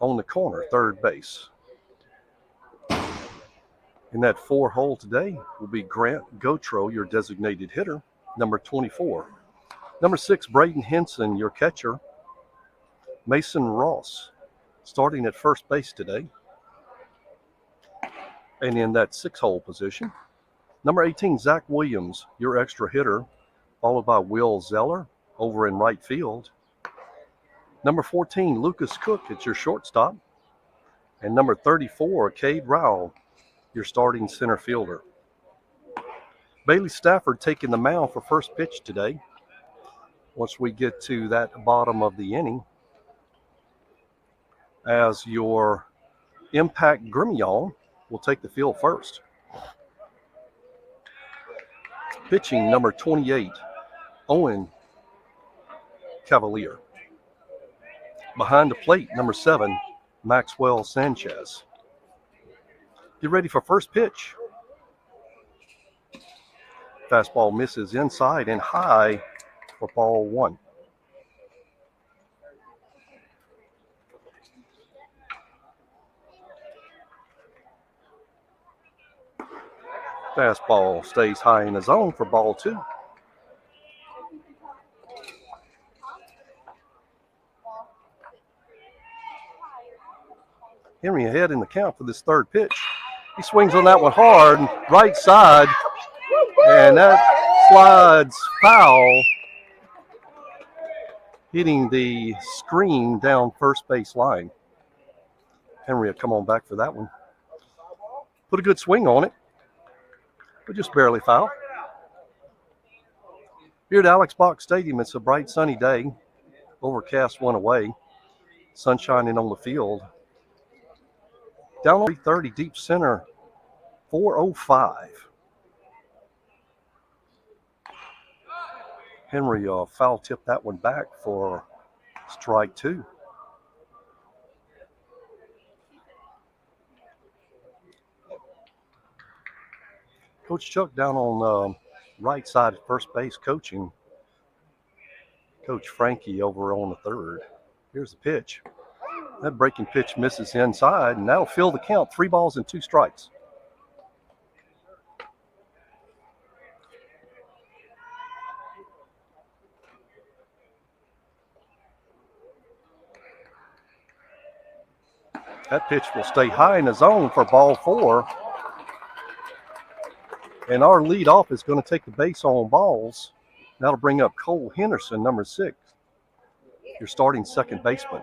on the corner, third base. In that 4 hole today will be Grant Gotro, your designated hitter, number 24. Number 6, Braden Henson, your catcher. Mason Ross, starting at first base today. And in that 6 hole position, number 18, Zach Williams, your extra hitter, followed by Will Zeller over in right field. Number 14, Lucas Cook, it's your shortstop. And number 34, Cade Rowell, your starting center fielder. Bailey Stafford taking the mound for first pitch today. Once we get to that bottom of the inning, as your Impact Gremillion will take the field first. Pitching number 28, Owen Cavalier. Behind the plate, number 7, Maxwell Sanchez. Get ready for first pitch. Fastball misses inside and high for ball 1. Fastball stays high in the zone for ball 2. Henry ahead in the count for this third pitch. He swings on that one hard, right side, and that slides foul, hitting the screen down first base line. Henry will come on back for that one. Put a good swing on it, but just barely foul. Here at Alex Box Stadium, it's a bright sunny day. Overcast one away. Sun shining on the field. Down on 330, deep center, 405. Henry foul tipped that one back for strike 2. Coach Chuck down on right side at first base coaching. Coach Frankie over on the third. Here's the pitch. That breaking pitch misses inside, and that'll fill the count. 3 balls and 2 strikes. That pitch will stay high in the zone for ball 4. And our leadoff is going to take the base on balls. That'll bring up Cole Henderson, number 6, your starting second baseman.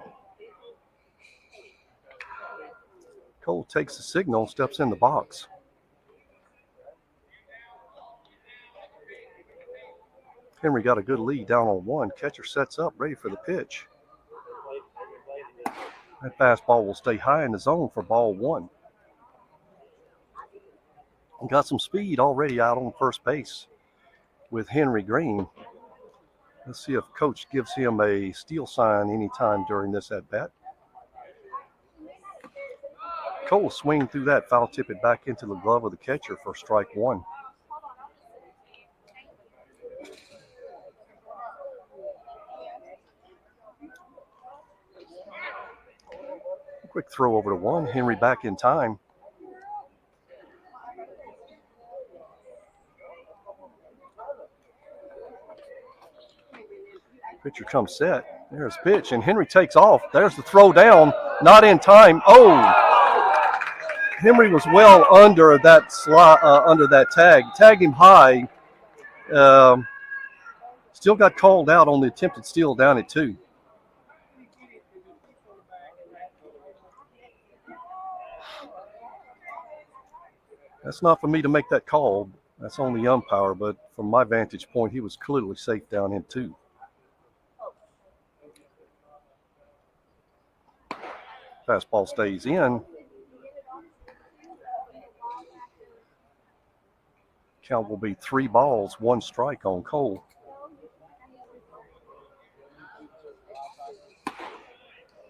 Cole takes the signal, steps in the box. Henry got a good lead down on 1. Catcher sets up, ready for the pitch. That fastball will stay high in the zone for ball 1. Got some speed already out on first base with Henry Green. Let's see if Coach gives him a steal sign anytime during this at-bat. Cole swing through that, foul tip it back into the glove of the catcher for strike 1. Quick throw over to 1. Henry back in time. Pitcher comes set. There's pitch, and Henry takes off. There's the throw down. Not in time. Oh! Henry was well under that tag. Tagged him high. Still got called out on the attempted steal down at 2. That's not for me to make that call. That's on the umpire, but from my vantage point, he was clearly safe down in 2. Fastball stays in. Count will be 3 balls, 1 strike on Cole.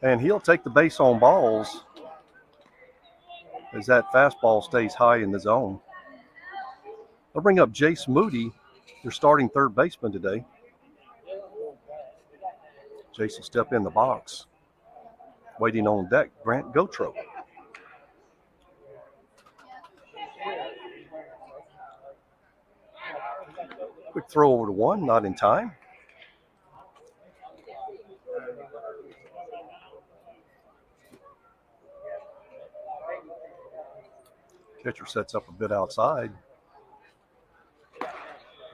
And he'll take the base on balls as that fastball stays high in the zone. I'll bring up Jace Moody, your starting third baseman today. Jace will step in the box. Waiting on deck, Grant Gotro. Quick throw over to one, not in time. Catcher sets up a bit outside.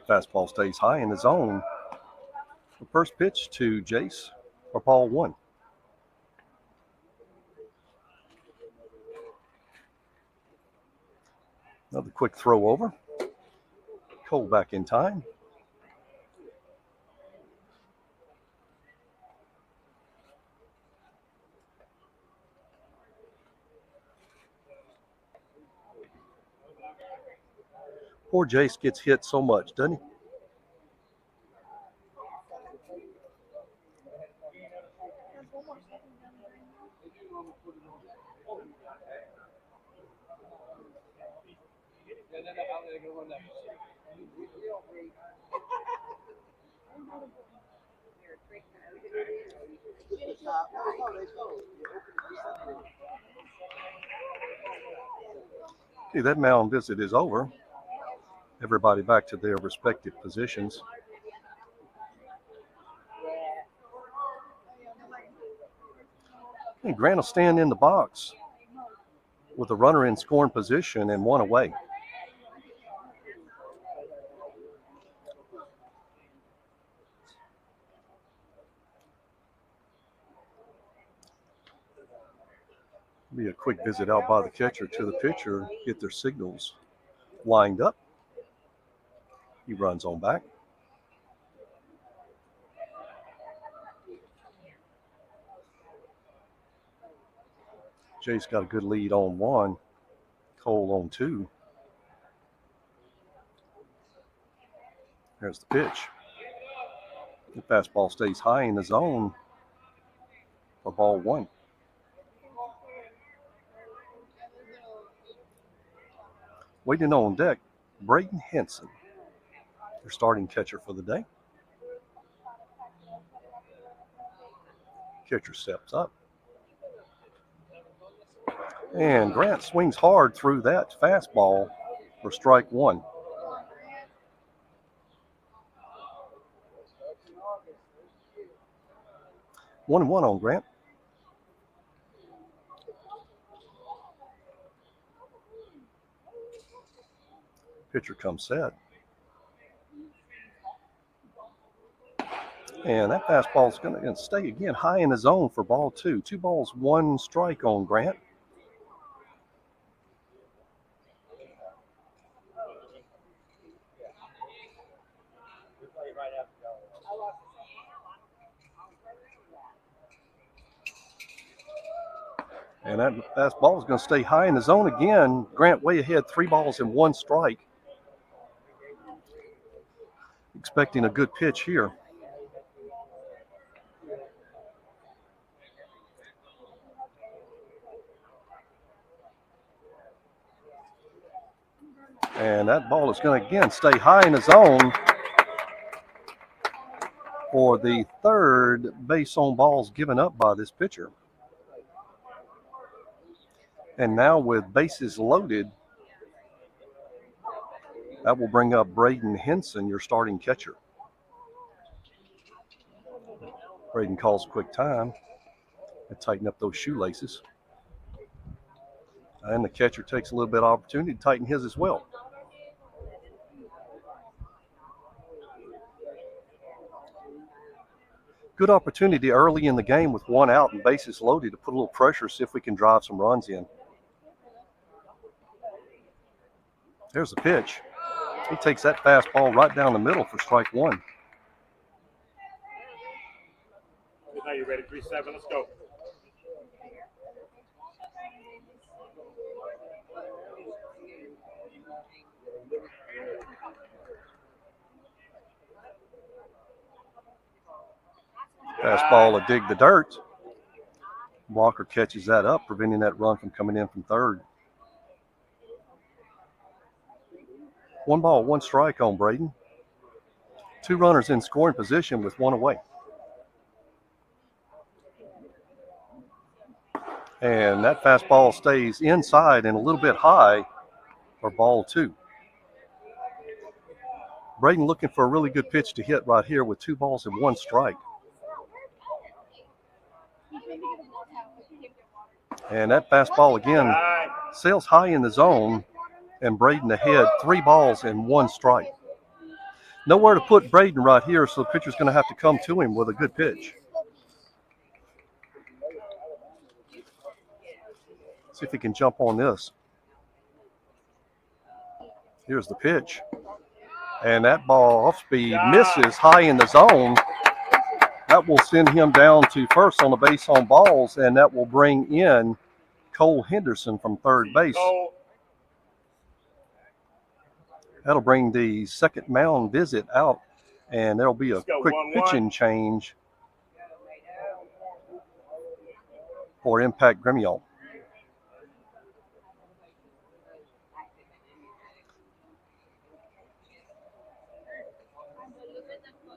Fastball stays high in the zone. The first pitch to Jace for ball one. Another quick throw over. Cole back in time. Poor Jace gets hit so much, doesn't he? Okay, that mound visit is over. Everybody back to their respective positions. And Grant will stand in the box with a runner in scoring position and one away. Be a quick visit out by the catcher to the pitcher, get their signals lined up. He runs on back. Jace got a good lead on one. Cole on two. There's the pitch. The fastball stays high in the zone for ball one. Waiting on deck, Braden Henson, your starting catcher for the day. Catcher steps up. And Grant swings hard through that fastball for strike one. One and one on Grant. Pitcher comes set. And that fastball is going to stay again high in the zone for ball two. 2 balls, 1 strike on Grant. And that fastball is going to stay high in the zone again. Grant way ahead, 3 balls and 1 strike. Expecting a good pitch here. And that ball is going to again stay high in the zone for the 3rd base on balls given up by this pitcher. And now with bases loaded, that will bring up Braden Henson, your starting catcher. Braden calls quick time and tighten up those shoelaces. And the catcher takes a little bit of opportunity to tighten his as well. Good opportunity early in the game with 1 out and bases loaded to put a little pressure, see if we can drive some runs in. There's the pitch. He takes that fastball right down the middle for strike 1. Now you're ready, 3-7, let's go. Fastball to dig the dirt. Walker catches that up, preventing that run from coming in from 3rd. 1 ball, 1 strike on Braden. 2 runners in scoring position with 1 away. And that fastball stays inside and a little bit high for ball 2. Braden looking for a really good pitch to hit right here with 2 balls and 1 strike. And that fastball again sails high in the zone, and Braden ahead, 3 balls and 1 strike. Nowhere to put Braden right here, so the pitcher's going to have to come to him with a good pitch. See if he can jump on this. Here's the pitch. And that ball off speed misses high in the zone. That will send him down to first on the base on balls, and that will bring in Cole Henderson from third base. That'll bring the second mound visit out, and there'll be a quick pitching change for Impact Gremillion.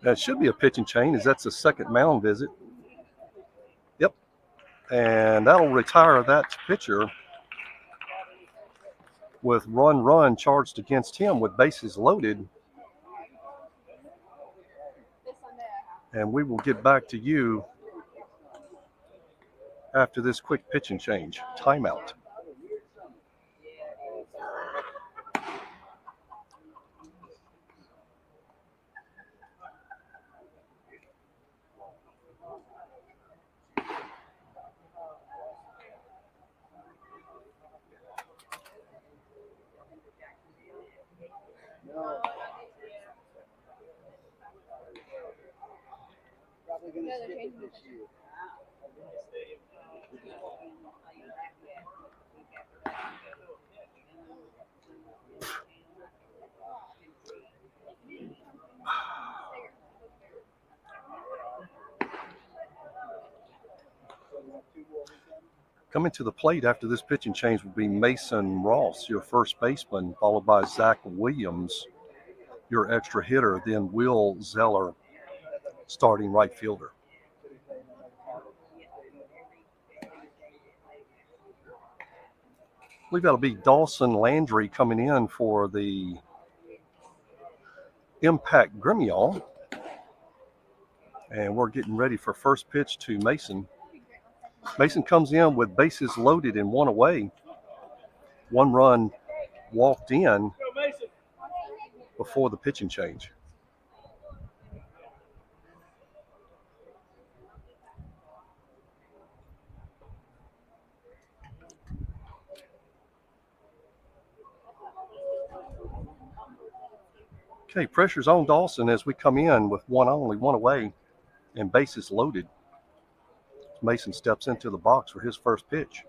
That should be a pitching change, as that's the second mound visit. Yep. And that'll retire that pitcher with run charged against him with bases loaded. And we will get back to you after this quick pitching change. Timeout. Coming to the plate after this pitching change will be Mason Ross, your first baseman, followed by Zach Williams, your extra hitter, then Will Zeller, starting right fielder. I believe that'll be Dawson Landry coming in for the Impact Gremillion. And we're getting ready for first pitch to Mason. Mason comes in with bases loaded and 1 away. 1 run walked in before the pitching change. Okay, pressure's on Dawson as we come in with 1 away, and bases loaded. Mason steps into the box for his first pitch.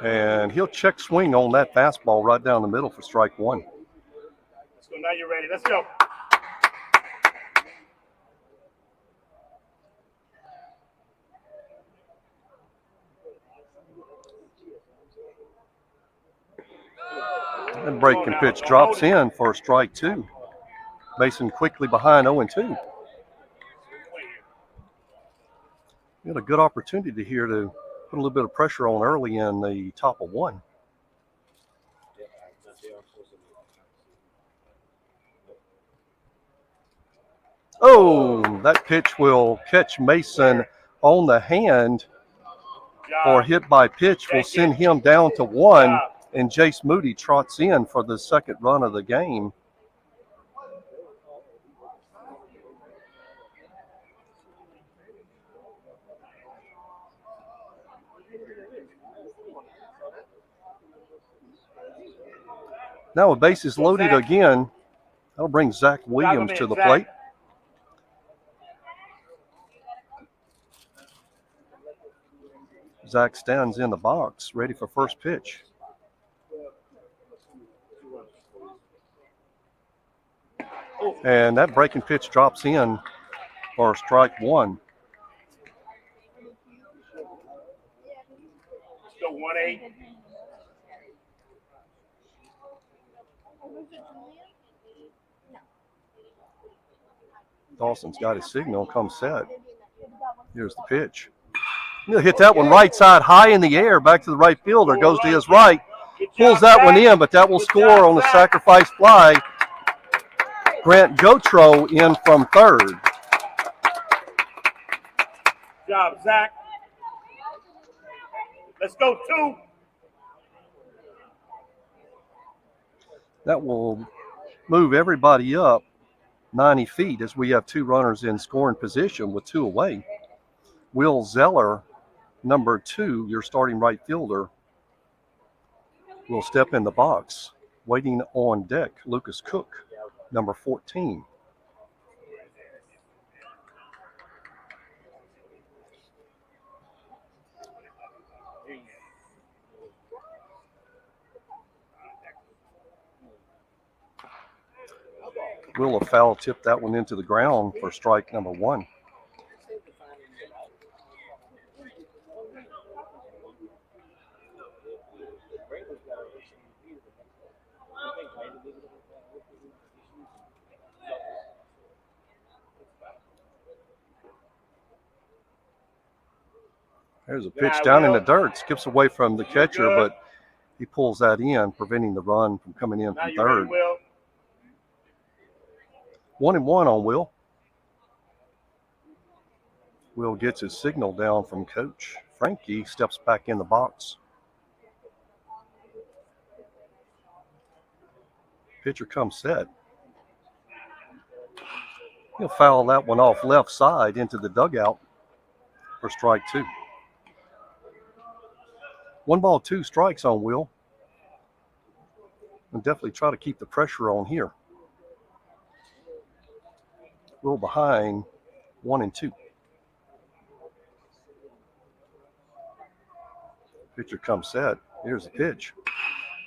And he'll check swing on that fastball right down the middle for strike 1. Let's go. Now you're ready. Let's go. And breaking pitch drops in for strike 2. Mason quickly behind 0-2. We had a good opportunity here to put a little bit of pressure on early in the top of 1. Oh, that pitch will catch Mason on the hand for hit by pitch. Will send him down to 1, and Jace Moody trots in for the second run of the game. Now with bases loaded again, that'll bring Zach Williams to the plate. Zach stands in the box, ready for first pitch. And that breaking pitch drops in for strike 1. Let's go 1-8. Dawson's got his signal, come set. Here's the pitch. He'll hit that one right side high in the air, back to the right fielder, goes to his right, pulls that one in, but that will score on the sacrifice fly. Grant Gotro in from third. Good job, Zach. Let's go 2. That will move everybody up 90 feet as we have 2 runners in scoring position with 2 away. Will Zeller, number 2, your starting right fielder, will step in the box. Waiting on deck, Lucas Cook, number 14. Will have foul tipped that one into the ground for strike number 1. There's a pitch down in the dirt, skips away from the catcher, but he pulls that in, preventing the run from coming in from third. 1-1 on Will. Will gets his signal down from coach. Frankie steps back in the box. Pitcher comes set. He'll foul that one off left side into the dugout for strike 2. 1 ball, 2 strikes on Will. And definitely try to keep the pressure on here. Will behind 1 and 2. Pitcher comes set. Here's the pitch.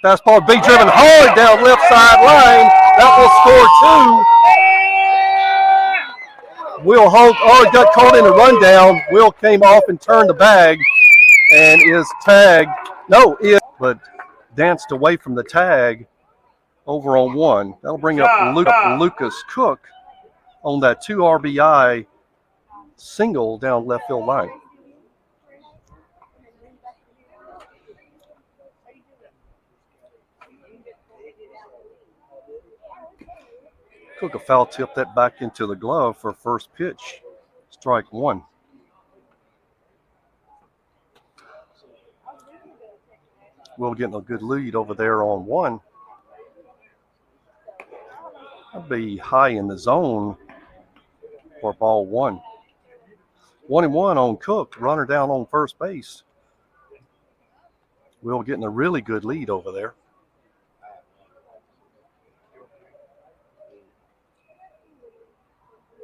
Fastball be driven hard down left sideline. That will score 2. Will Holt, got caught in a rundown. Will came off and turned the bag and is tagged. But danced away from the tag over on 1. That'll bring up Lucas Cook on that 2 RBI single down left field line. Cook a foul tip that back into the glove for first pitch. Strike 1. Will getting a good lead over there on 1. That'll be high in the zone for ball 1. 1-1 on Cook, runner down on first base. Will getting a really good lead over there.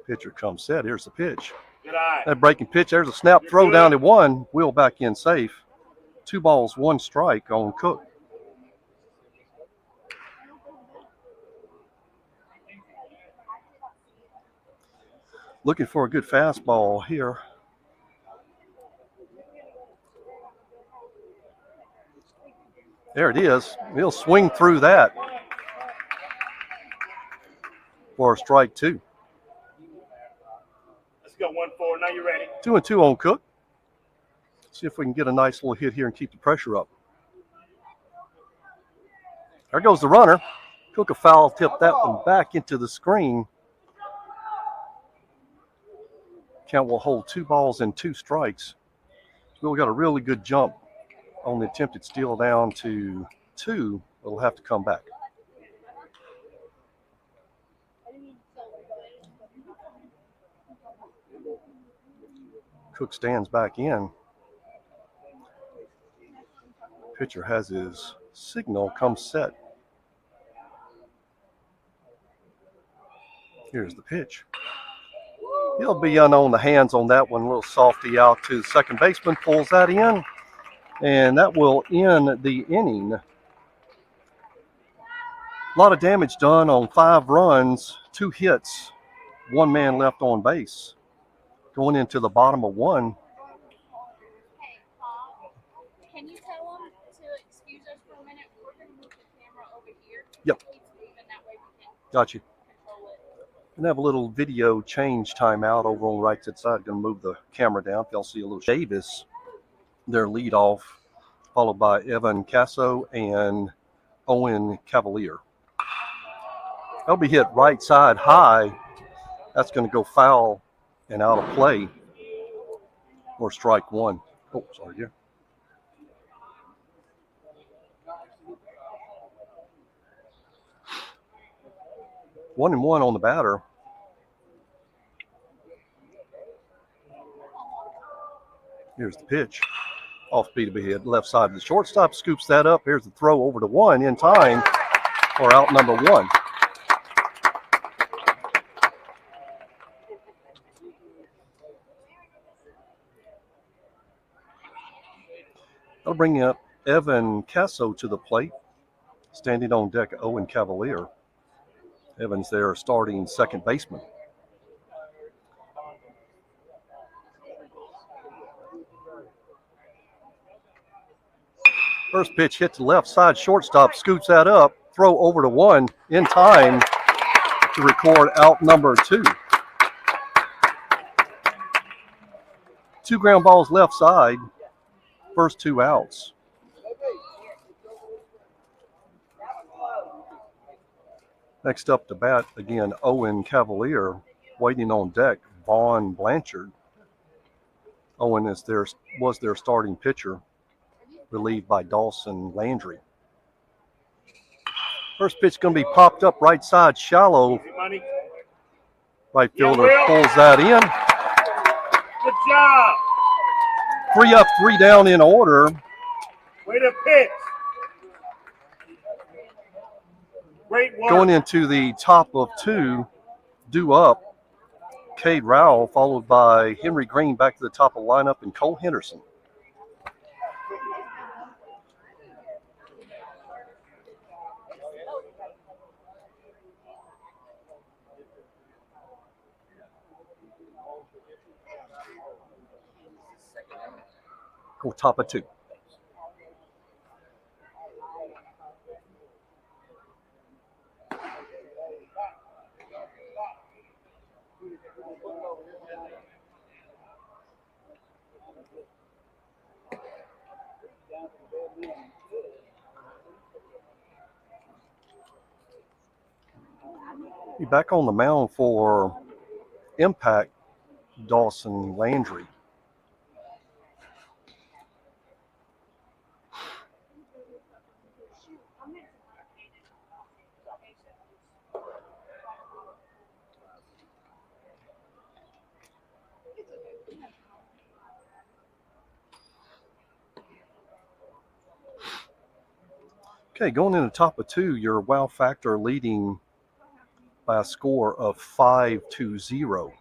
Pitcher comes set. Here's the pitch. That breaking pitch. There's a snap throw down to 1. Will back in safe. 2 balls, 1 strike on Cook. Looking for a good fastball here. There it is. He'll swing through that for strike 2. Let's go 1-4. Now you're ready. 2-2 on Cook. See if we can get a nice little hit here and keep the pressure up. There goes the runner. Cook a foul tip that one back into the screen. Count will hold 2 balls and 2 strikes. Will got a really good jump on the attempted steal down to 2. It'll have to come back. Cook stands back in. Pitcher has his signal, comes set. Here's the pitch. He'll be on the hands on that one. A little softy out to the second baseman. Pulls that in. And that will end the inning. A lot of damage done on 5 runs, 2 hits, 1 man left on base. Going into the bottom of 1. Hey, Paul, can you tell them to excuse us for a minute? We're going to move the camera over here. Yep. Keep moving Got you. And have a little video change timeout over on the right side. Going to move the camera down. If y'all see a little Davis, their lead off, followed by Evan Casso and Owen Cavalier. That'll be hit right side high. That's going to go foul and out of play or strike one. Oh, sorry, yeah. One and one on the batter. Here's the pitch. Off speed ahead, left side of the shortstop, scoops that up. Here's the throw over to one in time for out number one. That'll bring up Evan Casso to the plate. Standing on deck, Owen Cavalier. Evans there starting second baseman. First pitch hit to left side, shortstop scoots that up. Throw over to one in time to record out number two. 2 ground balls left side, first 2 outs. Next up to bat, again, Owen Cavalier. Waiting on deck, Vaughn Blanchard. Owen was their starting pitcher, relieved by Dawson Landry. First pitch going to be popped up right side, shallow. Right fielder pulls that in. Good job. 3 up, 3 down in order. Way to pitch. Great work. Going into the top of 2, due up, Cade Rowell, followed by Henry Green back to the top of the lineup, and Cole Henderson. Go top of 2. Be back on the mound for Impact, Dawson Landry. Okay, going in the top of 2, your wow factor leading by a score of 5-0.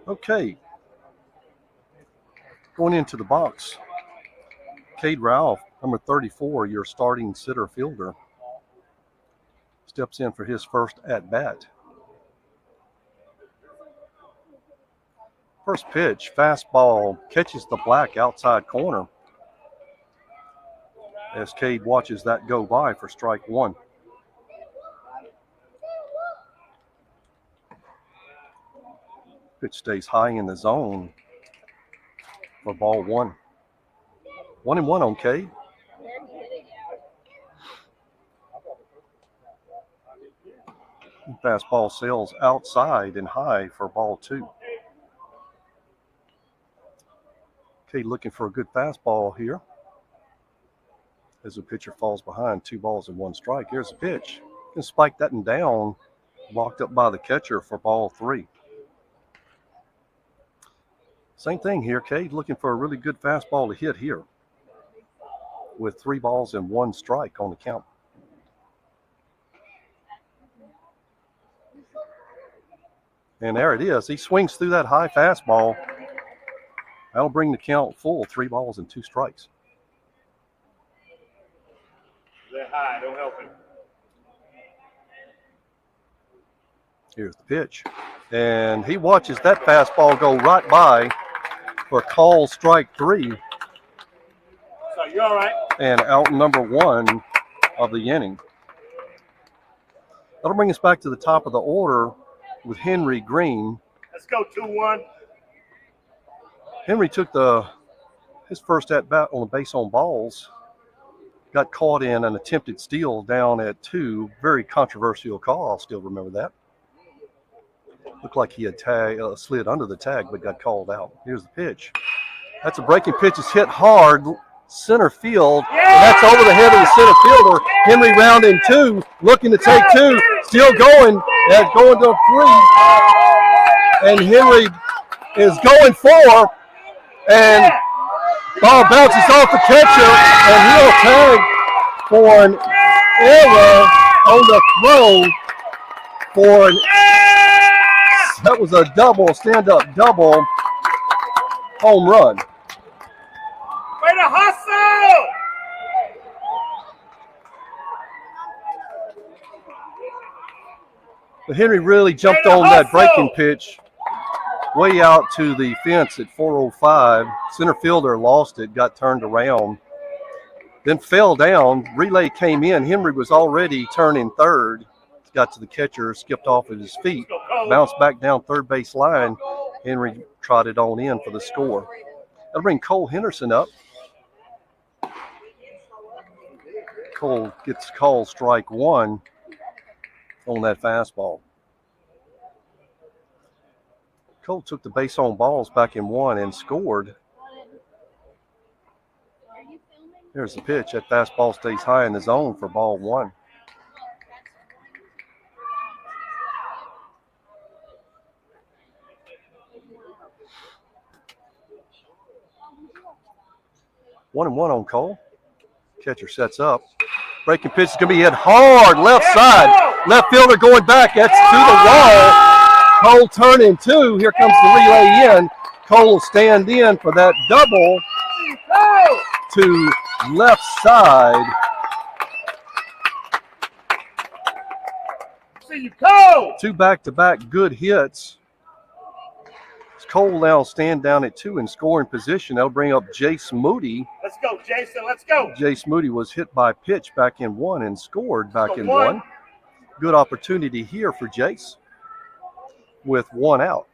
Okay, going into the box, Cade Rowell, number 34, your starting center fielder, steps in for his first at-bat. First pitch, fastball, catches the black outside corner as Cade watches that go by for strike one. Pitch stays high in the zone for ball one. 1-1 on Cade. Fastball sails outside and high for ball 2. Cade looking for a good fastball here as the pitcher falls behind, 2 balls and 1 strike. Here's the pitch. Can spike that one down, blocked up by the catcher for ball 3. Same thing here, Cade, looking for a really good fastball to hit here with 3 balls and 1 strike on the count. And there it is. He swings through that high fastball. That'll bring the count full, 3 balls and 2 strikes. They're high. Don't help him. Here's the pitch. And he watches that fastball go right by for call strike 3. So you all right? And out number 1 of the inning. That'll bring us back to the top of the order with Henry Green. Let's go 2-1. Henry took his first at bat on the base on balls. Got caught in an attempted steal down at 2. Very controversial call. I'll still remember that. Looked like he had slid under the tag, but got called out. Here's the pitch. That's a breaking pitch. It's hit hard, center field. And that's over the head of the center fielder. Henry rounding 2, looking to take 2. Still going. That's going to 3. And Henry is going 4. And ball bounces off the catcher, and he'll tag for an error on the throw for that was a double, stand-up double home run. Way to hustle! But Henry really jumped on that breaking pitch way out to the fence at 405. Center fielder lost it, got turned around, then fell down. Relay came in. Henry was already turning third. Got to the catcher, skipped off of his feet, bounced back down third base line. Henry trotted on in for the score. That'll bring Cole Henderson up. Cole gets called strike 1 on that fastball. Cole took the base on balls back in 1 and scored. Here's the pitch. That fastball stays high in the zone for ball 1. One and 1 on Cole. Catcher sets up. Breaking pitch is going to be hit hard left side. Left fielder going back. That's to the wall. Cole turning 2. Here comes the relay in. Cole will stand in for that double to left side. See you, Cole! 2 back-to-back good hits. Cole now stand down at 2 in scoring position. That'll bring up Jace Moody. Let's go, Jason. Let's go. Jace Moody was hit by pitch back in 1 and scored back in 1. Good opportunity here for Jace with 1 out.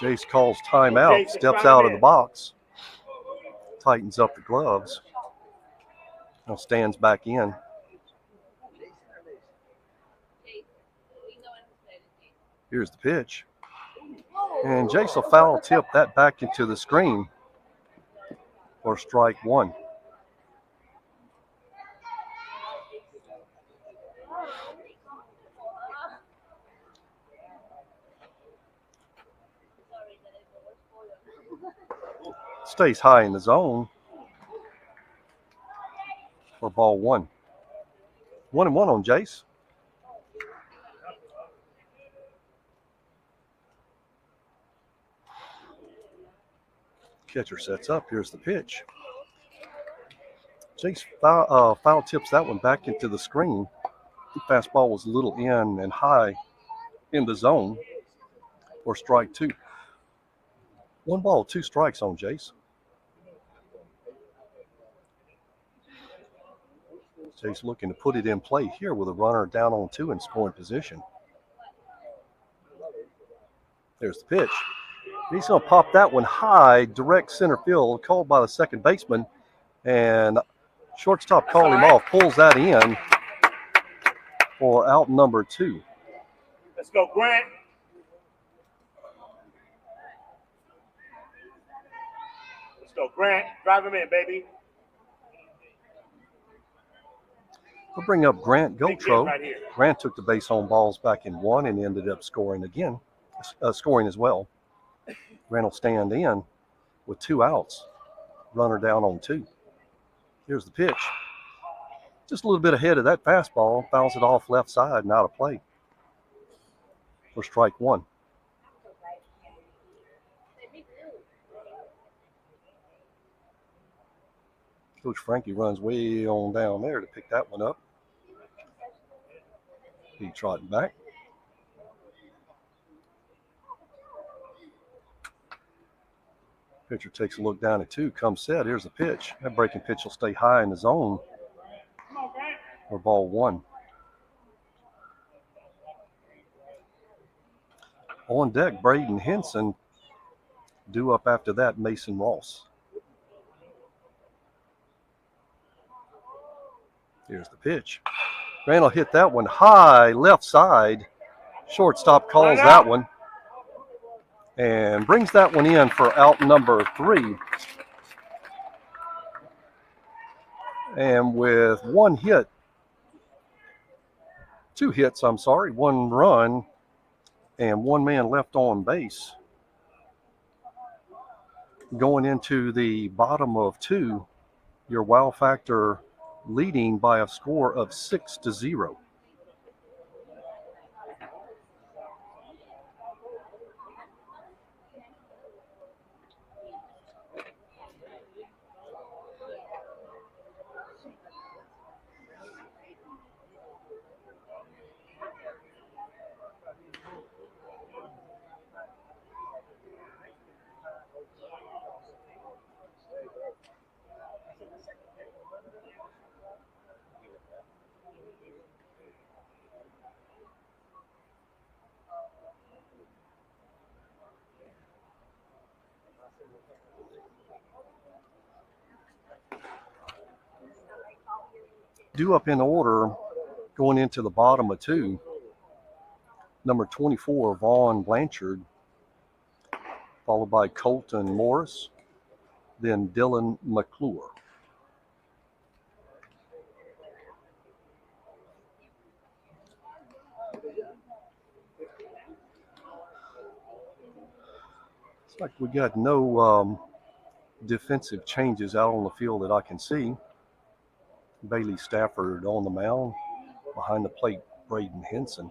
Jace calls timeout, steps out of the box, tightens up the gloves. Now stands back in. Here's the pitch. And Jace will foul tip that back into the screen for strike 1. Stays high in the zone for ball 1. 1 and 1 on Jace. Catcher sets up. Here's the pitch. Jace foul tips that one back into the screen. The fastball was a little in and high in the zone for strike 2. 1 ball, 2 strikes on Jace. Jace looking to put it in play here with a runner down on 2 in scoring position. There's the pitch. He's going to pop that one high, direct center field, called by the second baseman. And shortstop called him off, pulls that in for out number 2. Let's go, Grant. Let's go, Grant. Drive him in, baby. We'll bring up Grant Big hit Gotro. right here. Grant took the base on balls back in 1 and ended up scoring as well. Grant will stand in with 2 outs. Runner down on 2. Here's the pitch. Just a little bit ahead of that fastball. Fouls it off left side and out of play for strike 1. Coach Frankie runs way on down there to pick that one up. He trotting back. Pitcher takes a look down at 2, comes set. Here's the pitch. That breaking pitch will stay high in the zone for ball 1. On deck, Braden Henson. Due up after that, Mason Ross. Here's the pitch. Grant will hit that one high left side. Shortstop calls that one and brings that one in for out number 3. And with 1 hit, 2 hits, 1 run, and 1 man left on base. Going into the bottom of 2, your wow factor leading by a score of 6-0. Due up in order, going into the bottom of 2, number 24, Vaughn Blanchard, followed by Colton Morris, then Dylan McClure. It's like we got no defensive changes out on the field that I can see. Bailey Stafford on the mound. Behind the plate, Braden Henson.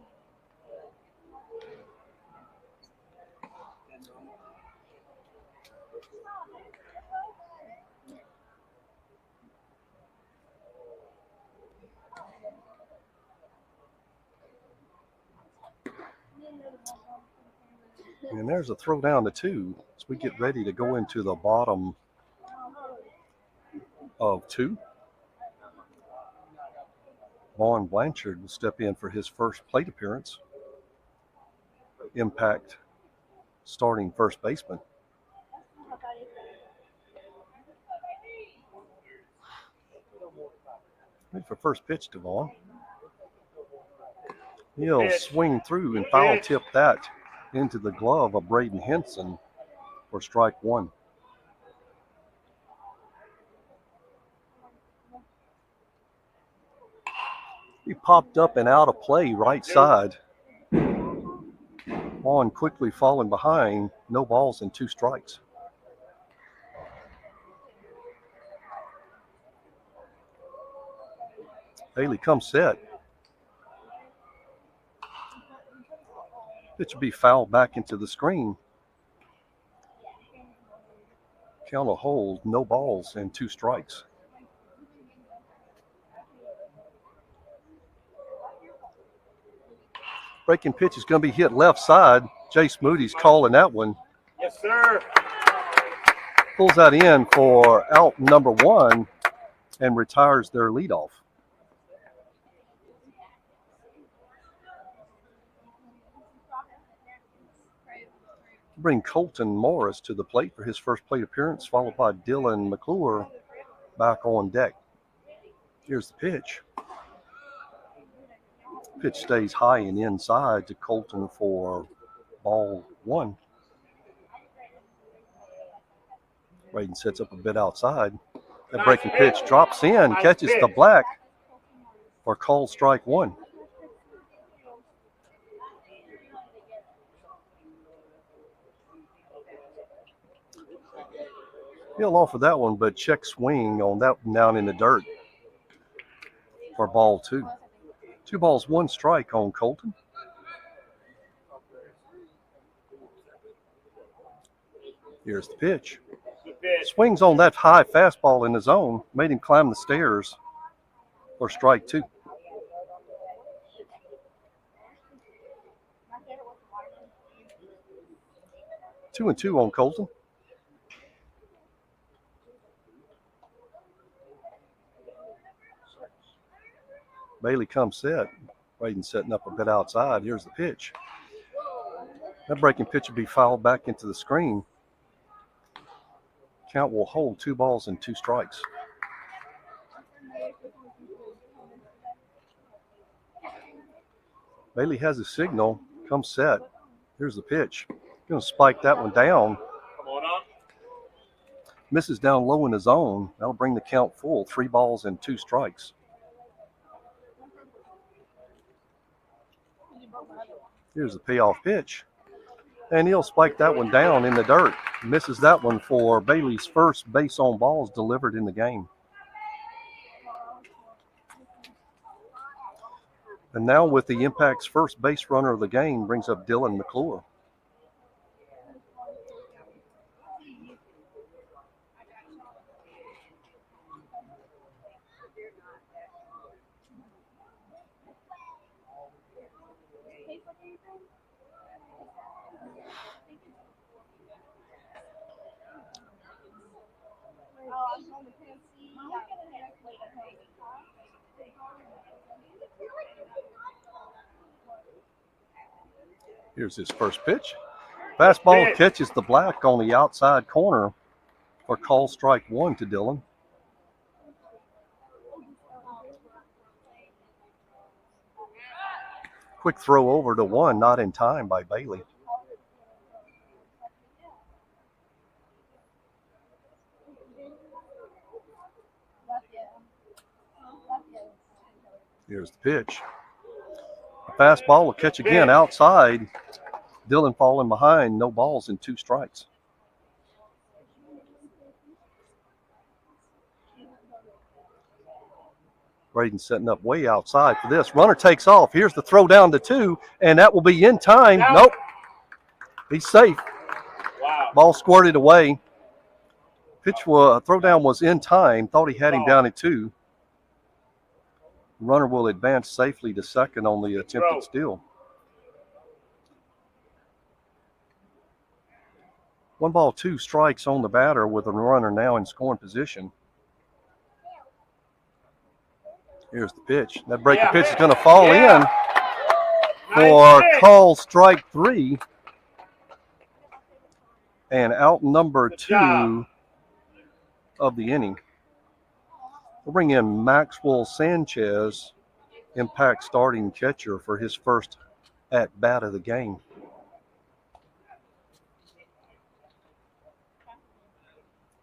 And there's a throw down to 2 as we get ready to go into the bottom of 2. Vaughn Blanchard will step in for his first plate appearance. Impact starting first baseman. Wait for first pitch to Vaughn. He'll swing through and foul tip that into the glove of Braden Henson for strike 1. He popped up and out of play right side. Vaughn quickly falling behind. No balls and 2 strikes. Bailey comes set. Pitch will be fouled back into the screen. Count will hold. No balls and 2 strikes. Breaking pitch is going to be hit left side. Jace Moody's calling that one. Yes, sir. Pulls that in for out number 1 and retires their leadoff. Bring Colton Morris to the plate for his first plate appearance, followed by Dylan McClure back on deck. Here's the pitch. Pitch stays high and inside to Colton for ball 1. Braden sets up a bit outside. That breaking pitch drops in, catches the black. for called strike one. He'll offer that one, but check swing on that one down in the dirt for ball two. 2 balls, 1 strike on Colton. Here's the pitch. Good pitch. Swings on that high fastball in the zone, made him climb the stairs for strike 2. Two and 2 on Colton. Bailey comes set. Braden setting up a bit outside. Here's the pitch. That breaking pitch will be fouled back into the screen. Count will hold 2 balls and 2 strikes. Bailey has a signal. Comes set. Here's the pitch. Going to spike that one down. Come on up. Misses down low in the zone. That'll bring the count full. 3 balls and 2 strikes. Here's the payoff pitch. And he'll spike that one down in the dirt. Misses that one for Bailey's first base on balls delivered in the game. And now with the Impact's first base runner of the game brings up Dylan McClure. Here's his first pitch. Fastball catches the black on the outside corner for call strike 1 to Dylan. Quick throw over to 1, not in time by Bailey. Here's the pitch. The fastball will catch again outside. Dylan falling behind, no balls and 2 strikes. Braden setting up way outside for this. Runner takes off. Here's the throw down to 2, and that will be in time. Nope. He's safe. Wow. Ball squirted away. Throw down was in time. Thought he had him down at 2. Runner will advance safely to second on the attempted steal. 1 ball, 2 strikes on the batter with a runner now in scoring position. Here's the pitch. That breaking pitch is going to fall in for call strike 3. And out number 2 of the inning. We'll bring in Maxwell Sanchez, Impact starting catcher, for his first at-bat of the game.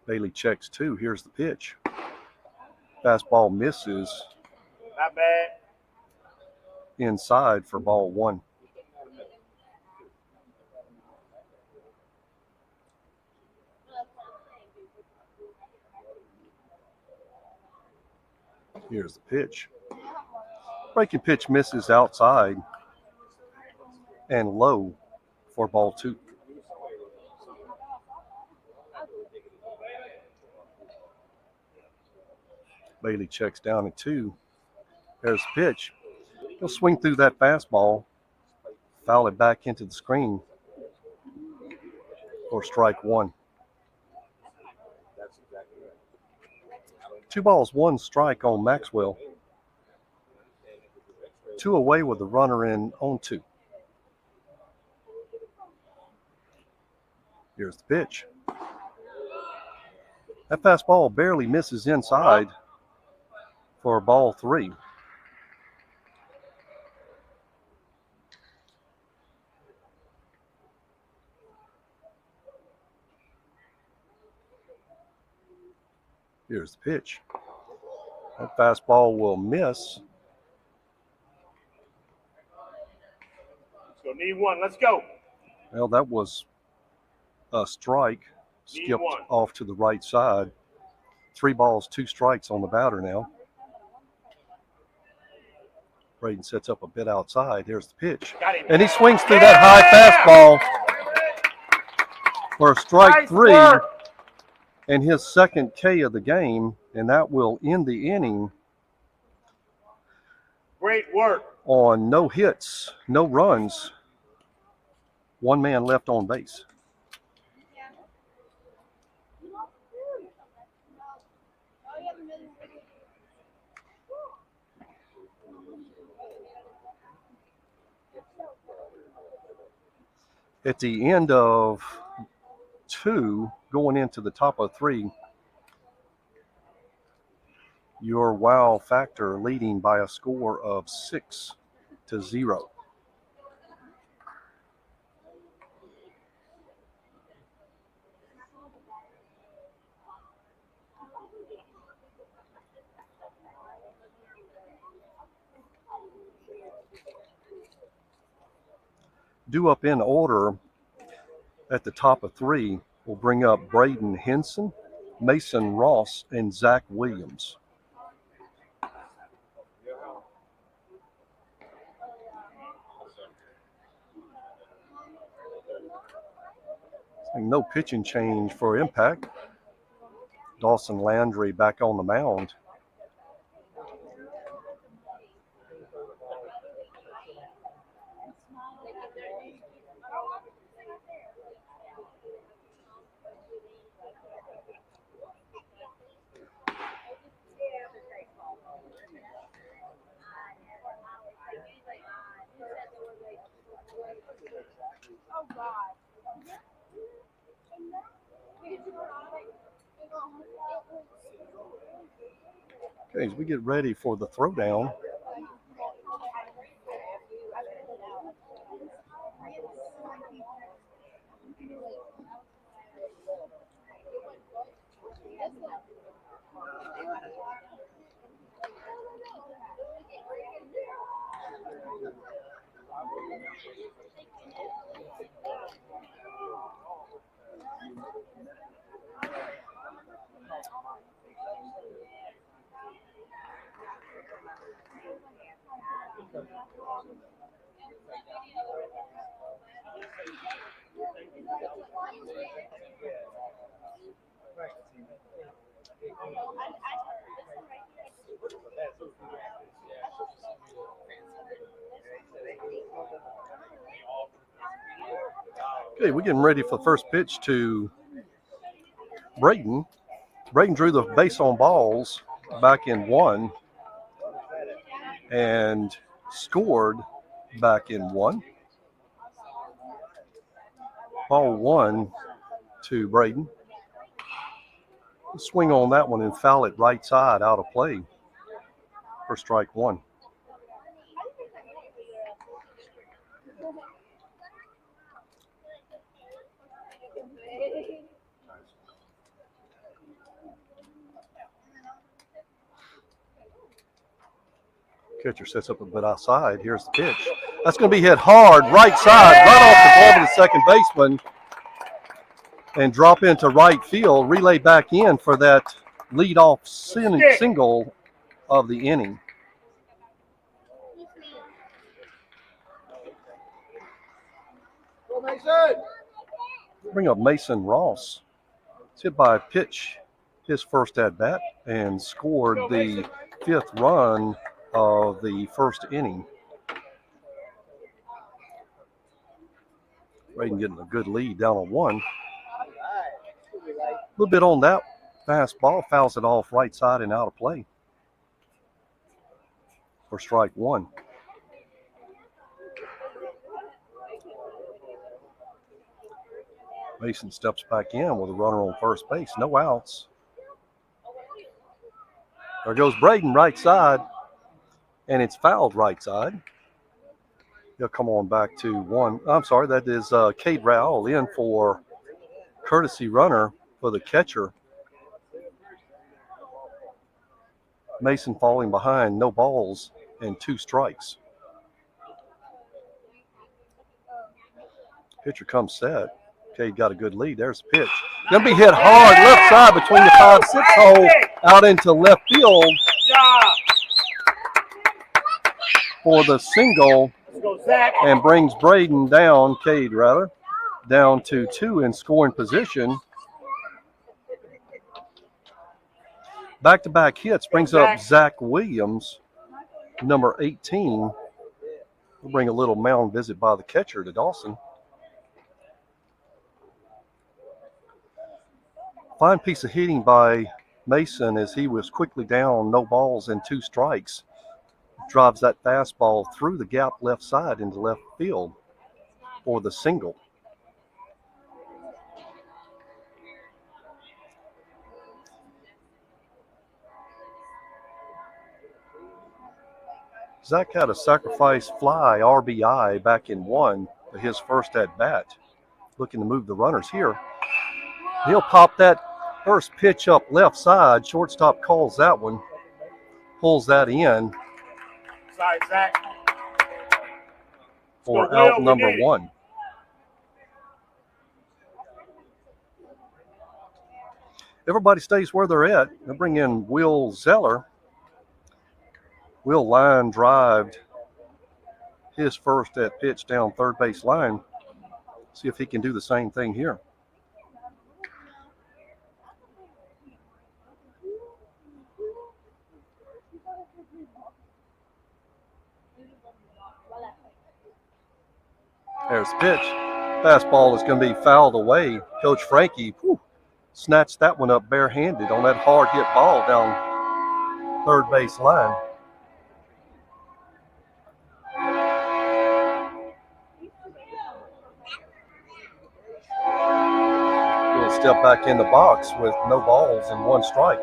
Bailey checks 2. Here's the pitch. Fastball misses. Not bad. Inside for ball 1. Here's the pitch. Breaking pitch misses outside and low for ball 2. Bailey checks down at 2. There's the pitch. He'll swing through that fastball, foul it back into the screen for strike 1. 2 balls, 1 strike on Maxwell. 2 away with the runner in on 2. Here's the pitch. That fastball barely misses inside for ball 3. Here's the pitch. That fastball will miss So need one. Let's go. Well, that was a strike. Skipped one. off to the right side. 3 balls, 2 strikes on the batter now. Braden sets up a bit outside. Here's the pitch. Got him. And he swings through that high fastball for strike Nice 3 work. and his second K of the game, and that will end the inning Great work. on no hits, no runs, 1 man left on base. At the end of 2, going into the top of 3, your wow factor leading by a score of 6-0. Due up in order at the top of 3, we'll bring up Braden Henson, Mason Ross, and Zach Williams. No pitching change for Impact. Dawson Landry back on the mound. Okay, as we get ready for the throwdown, okay, we're getting ready for the first pitch to Braden. Braden drew the base on balls back in 1 and scored back in 1. Ball 1 to Braden. Swing on that one and foul it right side out of play for strike 1. Catcher sets up a bit outside. Here's the pitch. That's going to be hit hard, right side, right off the glove of the second baseman, and drop into right field. Relay back in for that leadoff single of the inning. Bring up Mason Ross. It's hit by a pitch, his first at bat, and scored the 5th run of the first inning. Braden getting a good lead down on 1. A little bit on that fastball, fouls it off right side and out of play for strike 1. Mason steps back in with a runner on first base. No outs. There goes Braden right side, and it's fouled right side. He'll come on back to 1. I'm sorry, that is Cade Raoul in for courtesy runner for the catcher. Mason falling behind, no balls and 2 strikes. Pitcher comes set. Cade got a good lead. There's the pitch. Gonna be hit hard left side between the 5-6 hole out into left field Job. for the single Let's go, Zach. and brings Braden down, Cade rather, down to 2 in scoring position. Back-to-back hits brings up Zach Williams, number 18. We'll bring a little mound visit by the catcher to Dawson. Fine piece of hitting by Mason as he was quickly down, no balls and 2 strikes. Drives that fastball through the gap left side into left field for the single. Zach had a sacrifice fly RBI back in 1 for his first at bat. Looking to move the runners here. He'll pop that first pitch up left side. Shortstop calls that one. Pulls that in Sorry, Zach. for Will, out we number need it. 1. Everybody stays where they're at. They'll bring in Will Zeller. Will line drived his first at pitch down third base line. See if he can do the same thing here. There's the pitch. Fastball is going to be fouled away. Coach Frankie snatched that one up barehanded on that hard hit ball down third base line. We'll step back in the box with no balls and 1 strike.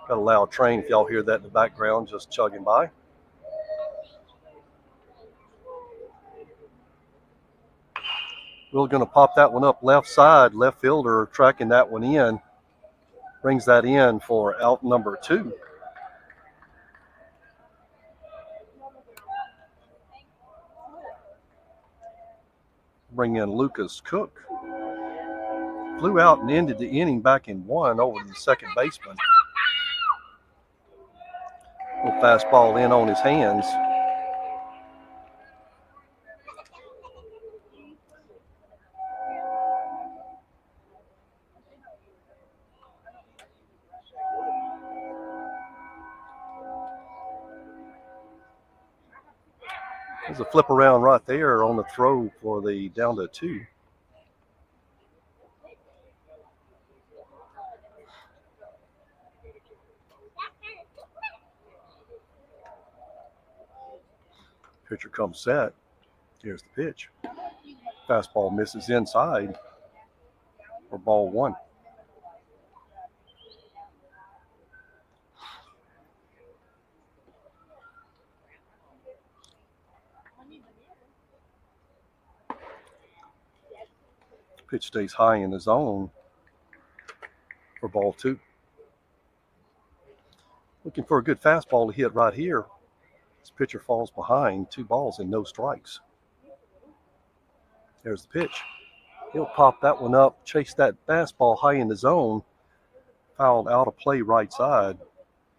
Got a loud train if y'all hear that in the background just chugging by. We're going to pop that one up left side. Left fielder tracking that one in. Brings that in for out number 2. Bring in Lucas Cook. Flew out and ended the inning back in 1 over to the second baseman. Little fastball in on his hands. There's a flip around right there on the throw for the down to 2. Pitcher comes set. Here's the pitch. Fastball misses inside for ball 1. Pitch stays high in the zone for ball 2. Looking for a good fastball to hit right here. This pitcher falls behind, 2 balls and no strikes. There's the pitch. He'll pop that one up, chase that fastball high in the zone. Fouled out of play right side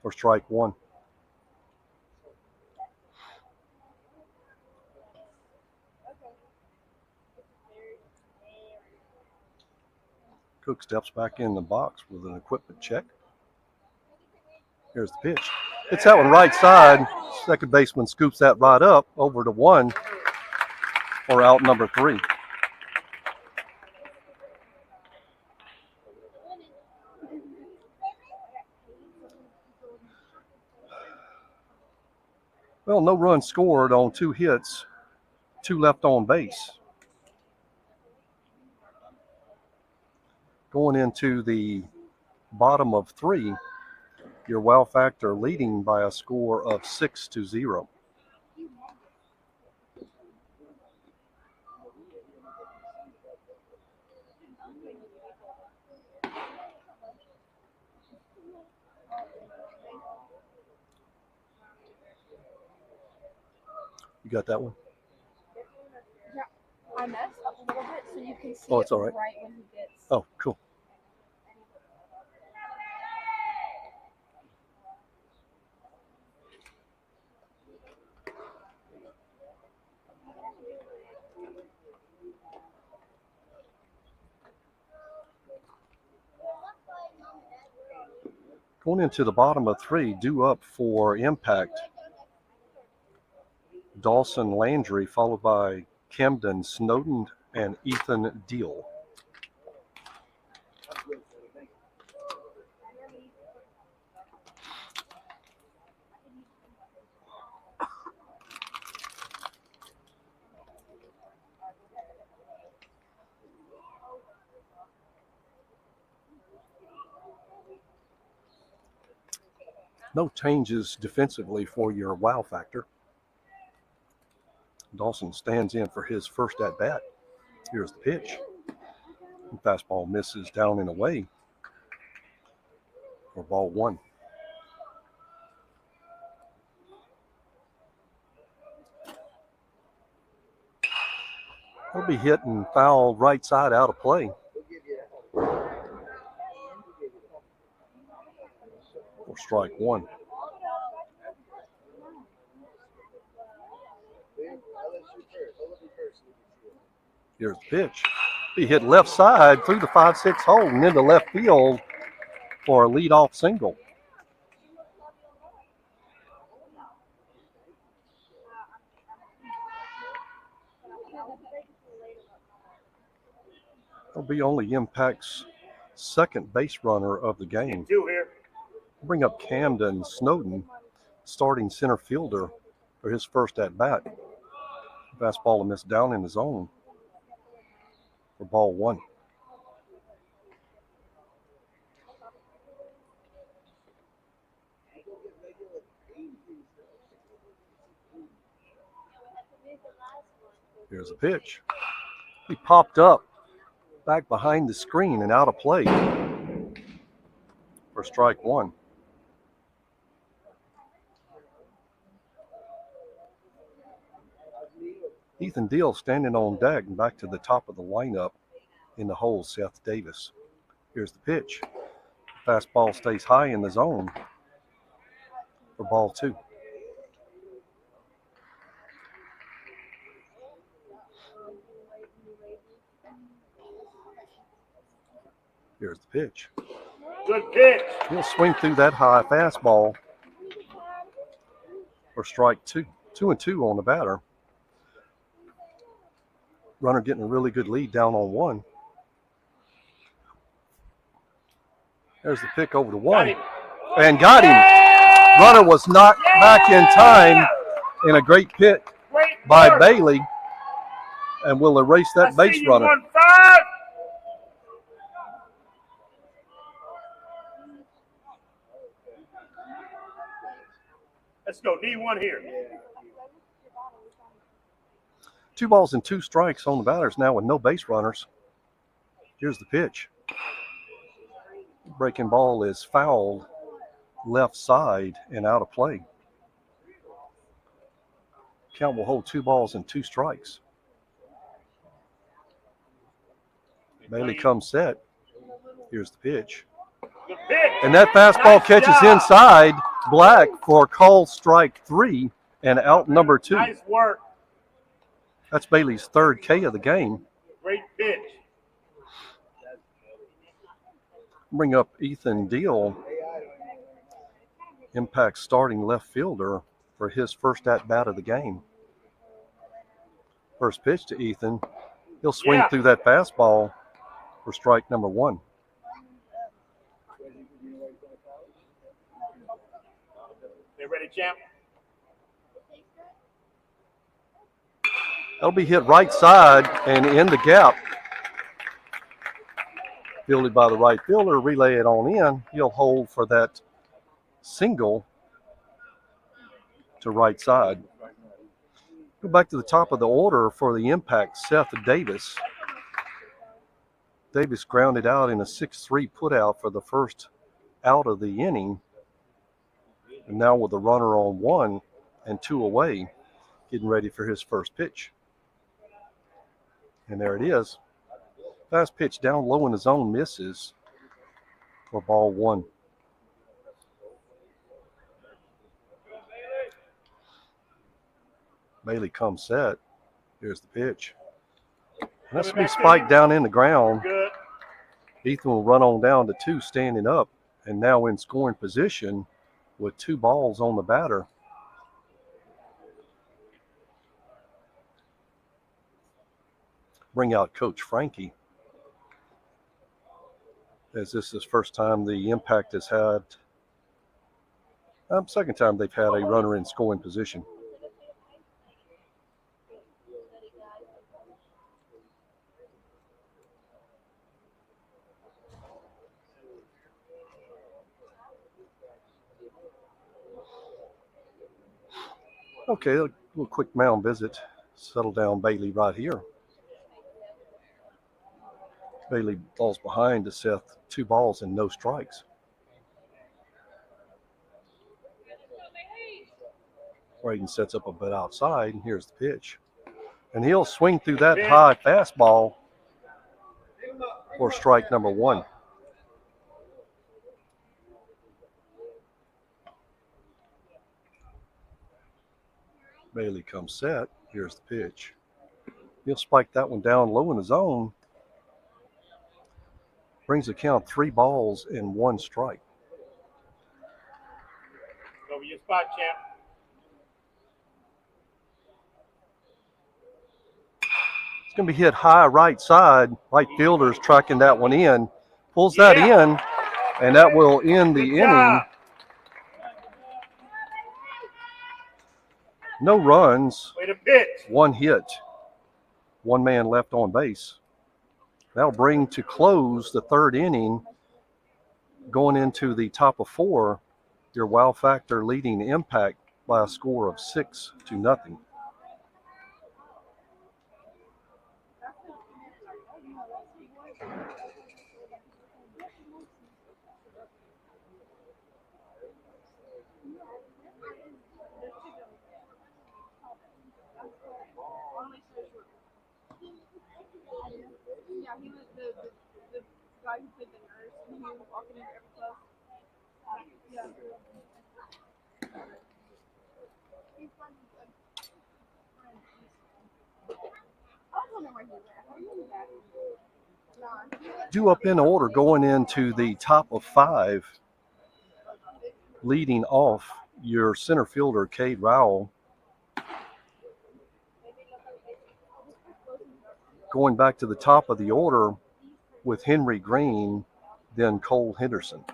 for strike 1. Cook steps back in the box with an equipment check. Here's the pitch. Hits that one right side. Second baseman scoops that right up over to 1 for out number 3. Well, no runs scored on 2 hits, 2 left on base. Going into the bottom of 3, your wow factor leading by a score of 6-0. You got that one? I messed up a little bit, so you can see Oh, it's it all right. right when he gets. Oh, cool. Going into the bottom of 3, due up for impact. Dawson Landry, followed by Camden Snowden and Ethan Deal. No changes defensively for your wow factor. Dawson stands in for his first at bat. Here's the pitch. Fastball misses down and away for ball 1. He'll be hit and fouled right side out of play. For strike 1. Here's the pitch. Be hit left side through the 5-6 hole and into left field for a leadoff single. It'll be only Impact's second base runner of the game. Bring up Camden Snowden, starting center fielder, for his first at bat. Fastball to miss down in the zone for ball 1. Here's a pitch. He popped up back behind the screen and out of play for strike 1. Ethan Deal standing on deck and back to the top of the lineup in the hole, Seth Davis. Here's the pitch. Fastball stays high in the zone for ball 2. Here's the pitch. Good pitch. He'll swing through that high fastball for strike 2. 2-2 on the batter. Runner getting a really good lead down on 1. There's the pick over to 1. And got him. Runner was knocked back in time in a great pick by Bailey. And will erase that base runner. Let's go. Need one here. 2 balls and 2 strikes on the batters now with no base runners. Here's the pitch. Breaking ball is fouled left side and out of play. Count will hold 2 balls and 2 strikes. Bailey comes set. Here's the pitch. And that fastball catches inside. Black for call strike 3 and out number 2. Nice work. That's Bailey's 3rd K of the game. Great pitch. Bring up Ethan Deal, Impact starting left fielder, for his first at bat of the game. First pitch to Ethan. He'll swing through that fastball for strike number 1. You ready, champ? That'll be hit right side and in the gap. Fielded by the right fielder, relay it on in. He'll hold for that single to right side. Go back to the top of the order for the Impact, Seth Davis. Davis grounded out in a 6-3 putout for the first out of the inning. And now with a runner on 1 and 2 away, getting ready for his first pitch. And there it is. Fast pitch down low in the zone, misses for ball 1. Bailey comes set. Here's the pitch. And that's going to be spiked down in the ground. Good. Ethan will run on down to 2 standing up and now in scoring position with 2 balls on the batter. Bring out Coach Frankie, as this is first time the Impact has had, second time they've had a runner in scoring position. Okay, a little quick mound visit. Settle down Bailey right here. Bailey falls behind to Seth, 2 balls and no strikes. Braden sets up a bit outside, and here's the pitch. And he'll swing through that high fastball for strike number 1. Bailey comes set. Here's the pitch. He'll spike that one down low in the zone. Brings the count 3 balls and 1 strike. Over your spot, champ. It's going to be hit high right side. Right fielder's tracking that one in. Pulls that in, and that will end the inning. No runs. Way to pitch. 1 hit. 1 man left on base. That'll bring to close the 3rd inning. Going into the top of 4, your wow factor leading Impact by a score of 6-0. Yeah, he was the guy who played the nurse and he was walking into every class. Yeah. He's from I was wondering where he was at. Are you back? Due up in order going into the top of 5. Leading off your center fielder, Cade Rowell. Going back to the top of the order with Henry Green, then Cole Henderson.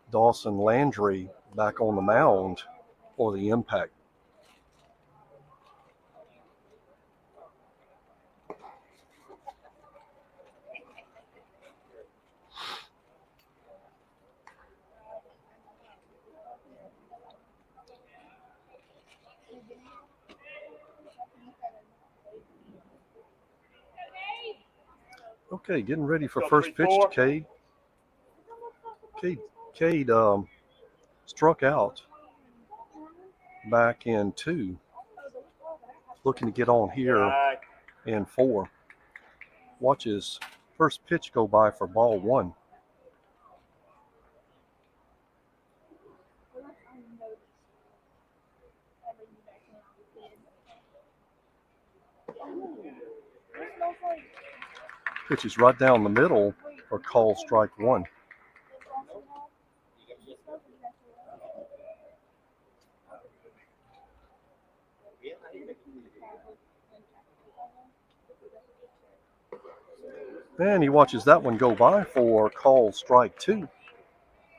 Dawson Landry back on the mound for the Impact. Okay, getting ready for first pitch to Cade. Cade struck out back in 2. Looking to get on here in 4. Watch his first pitch go by for ball 1. Pitches right down the middle for call strike 1. And he watches that one go by for call strike 2.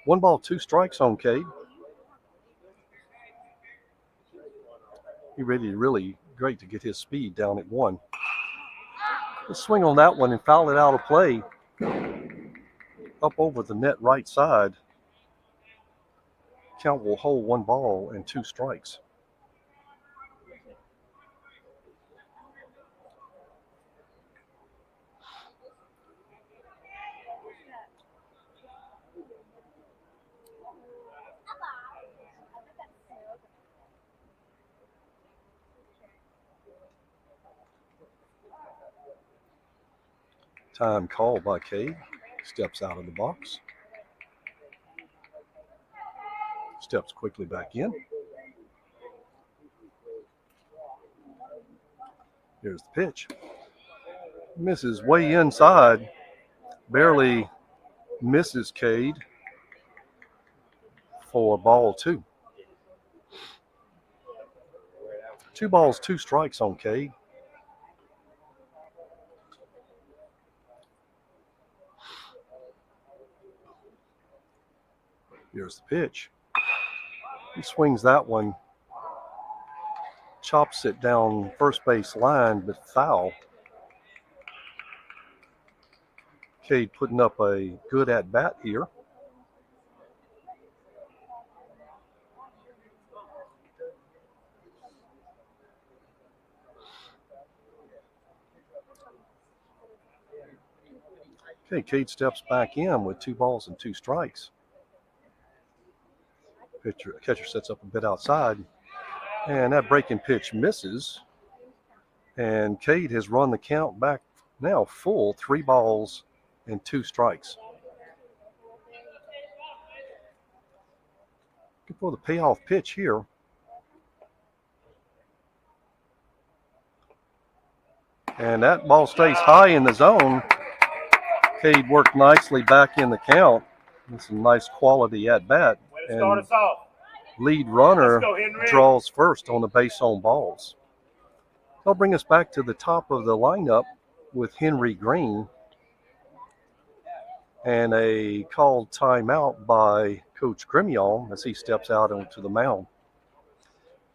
1 ball, 2 strikes on Cade. He really great to get his speed down at 1. Let's swing on that one and foul it out of play. Up over the net right side. Count will hold 1 ball and 2 strikes. Time called by Cade. Steps out of the box. Steps quickly back in. Here's the pitch. Misses way inside. Barely misses Cade for ball 2. 2 balls, 2 strikes on Cade. Here's the pitch. He swings that one. Chops it down first base line, but foul. Cade putting up a good at-bat here. Okay, Cade steps back in with 2 balls and 2 strikes. Catcher sets up a bit outside, and that breaking pitch misses. And Cade has run the count back now full, 3 balls and 2 strikes. Looking for the payoff pitch here. And that ball stays high in the zone. Cade worked nicely back in the count. That's a nice quality at bat. Way to start us off. Lead runner Let's go, Henry. draws first on the base on balls. They'll bring us back to the top of the lineup with Henry Green and a called timeout by Coach Gremillion as he steps out onto the mound.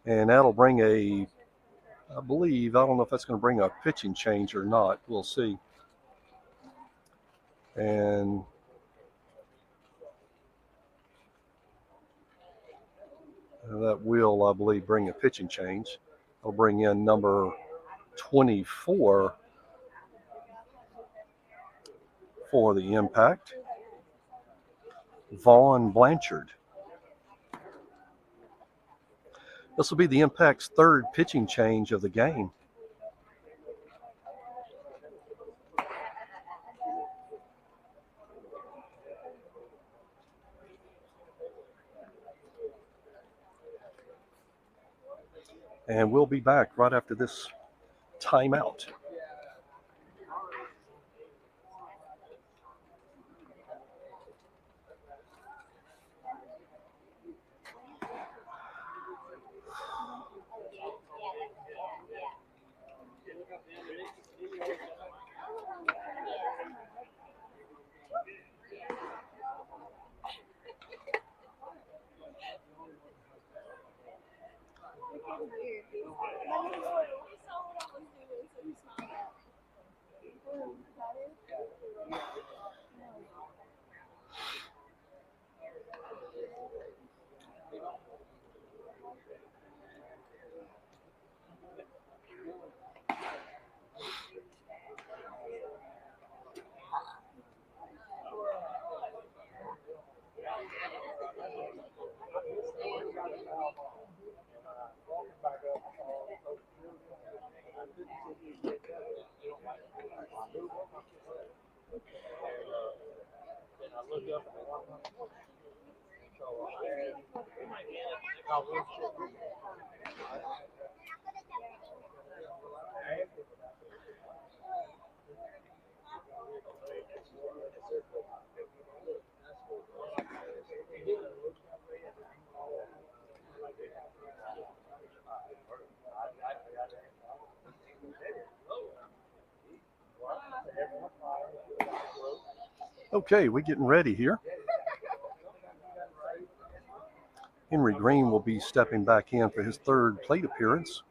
And that'll bring I don't know if that's going to bring a pitching change or not. We'll see. And that will, I believe, bring a pitching change. I'll bring in number 24 for the Impact, Vaughn Blanchard. This will be the Impact's 3rd pitching change of the game. And we'll be back right after this timeout. Okay, we're getting ready here. Henry Green will be stepping back in for his 3rd plate appearance.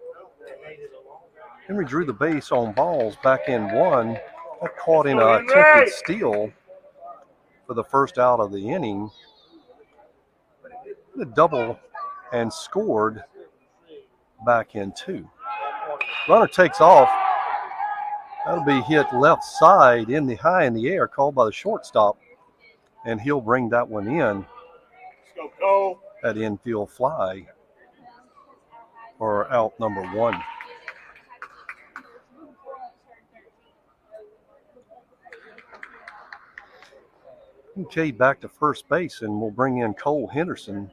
Henry drew the base on balls back in 1. Got caught in a attempted steal for the first out of the inning. The double and scored back in 2. Runner takes off. That'll be hit left side high in the air, called by the shortstop, and he'll bring that one in. Let's go, Cole. That infield fly for out number 1. Cade back to first base, and we'll bring in Cole Henderson.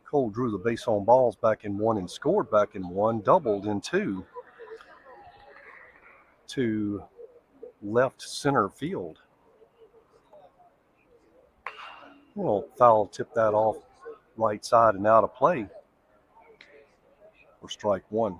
Cole drew the base on balls back in one and scored back in one, doubled in two to left center field. We'll foul tip that off right side and out of play for strike one.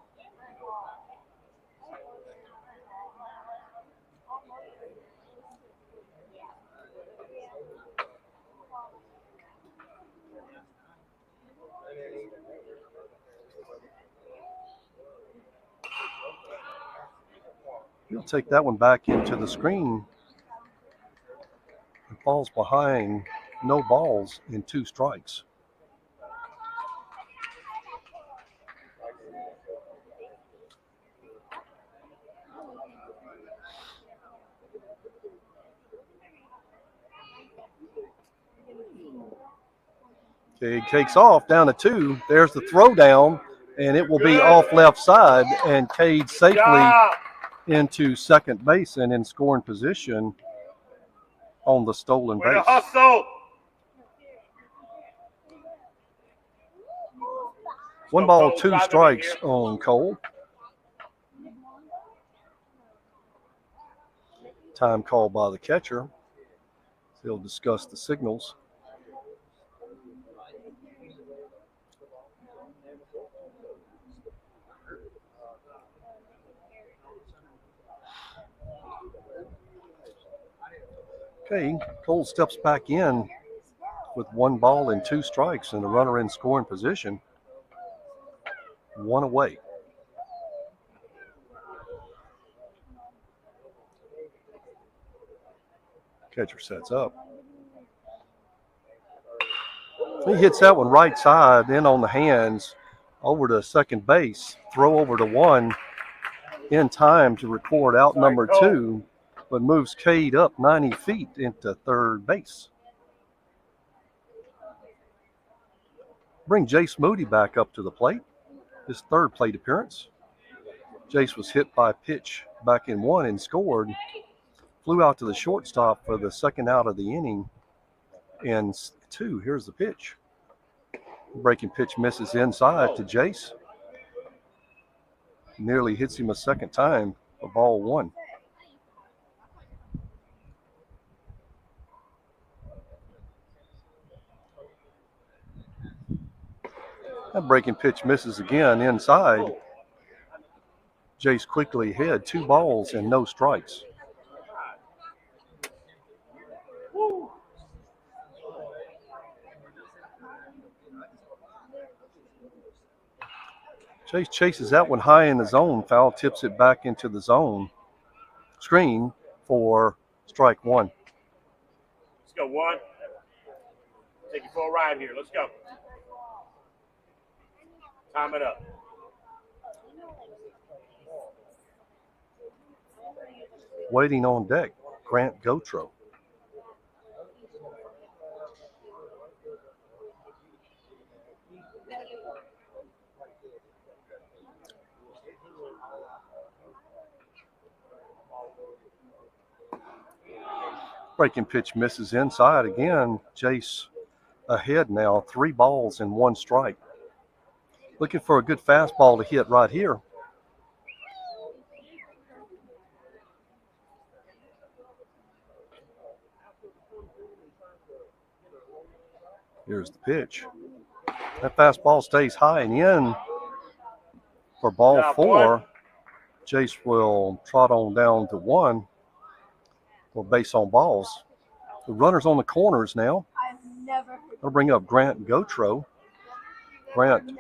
He'll take that one back into the screen. It falls behind, no balls and 2 strikes. Cade takes off down to 2. There's the throw down, and it will be off left side, and Cade safely into second base and in scoring position on the stolen base. Hustle. 1 ball, 2 strikes on Cole. Time called by the catcher. He'll discuss the signals. Okay, Cole steps back in with 1 ball and 2 strikes and a runner in scoring position. 1 away. Catcher sets up. He hits that one right side, in on the hands, over to second base. Throw over to 1 in time to record out number 2, but moves Cade up 90 feet into third base. Bring Jace Moody back up to the plate. His third plate appearance. Jace was hit by a pitch back in 1 and scored. Flew out to the shortstop for the second out of the inning. And 2, here's the pitch. Breaking pitch misses inside to Jace. Nearly hits him a second time for ball 1. That breaking pitch misses again inside. Jace quickly ahead, 2 balls and no strikes. Jace chases that one high in the zone. Foul tips it back into the zone. Screen for strike 1. Let's go, 1. Take you for a ride here. Let's go. Time it up. Waiting on deck, Grant Gotro. Breaking pitch misses inside again. Jace ahead now, 3 balls and 1 strike. Looking for a good fastball to hit right here. Here's the pitch. That fastball stays high and in for ball 4. Jace will trot on down to 1 for base on balls. The runner's on the corners now. I'll bring up Grant Gotro. Grant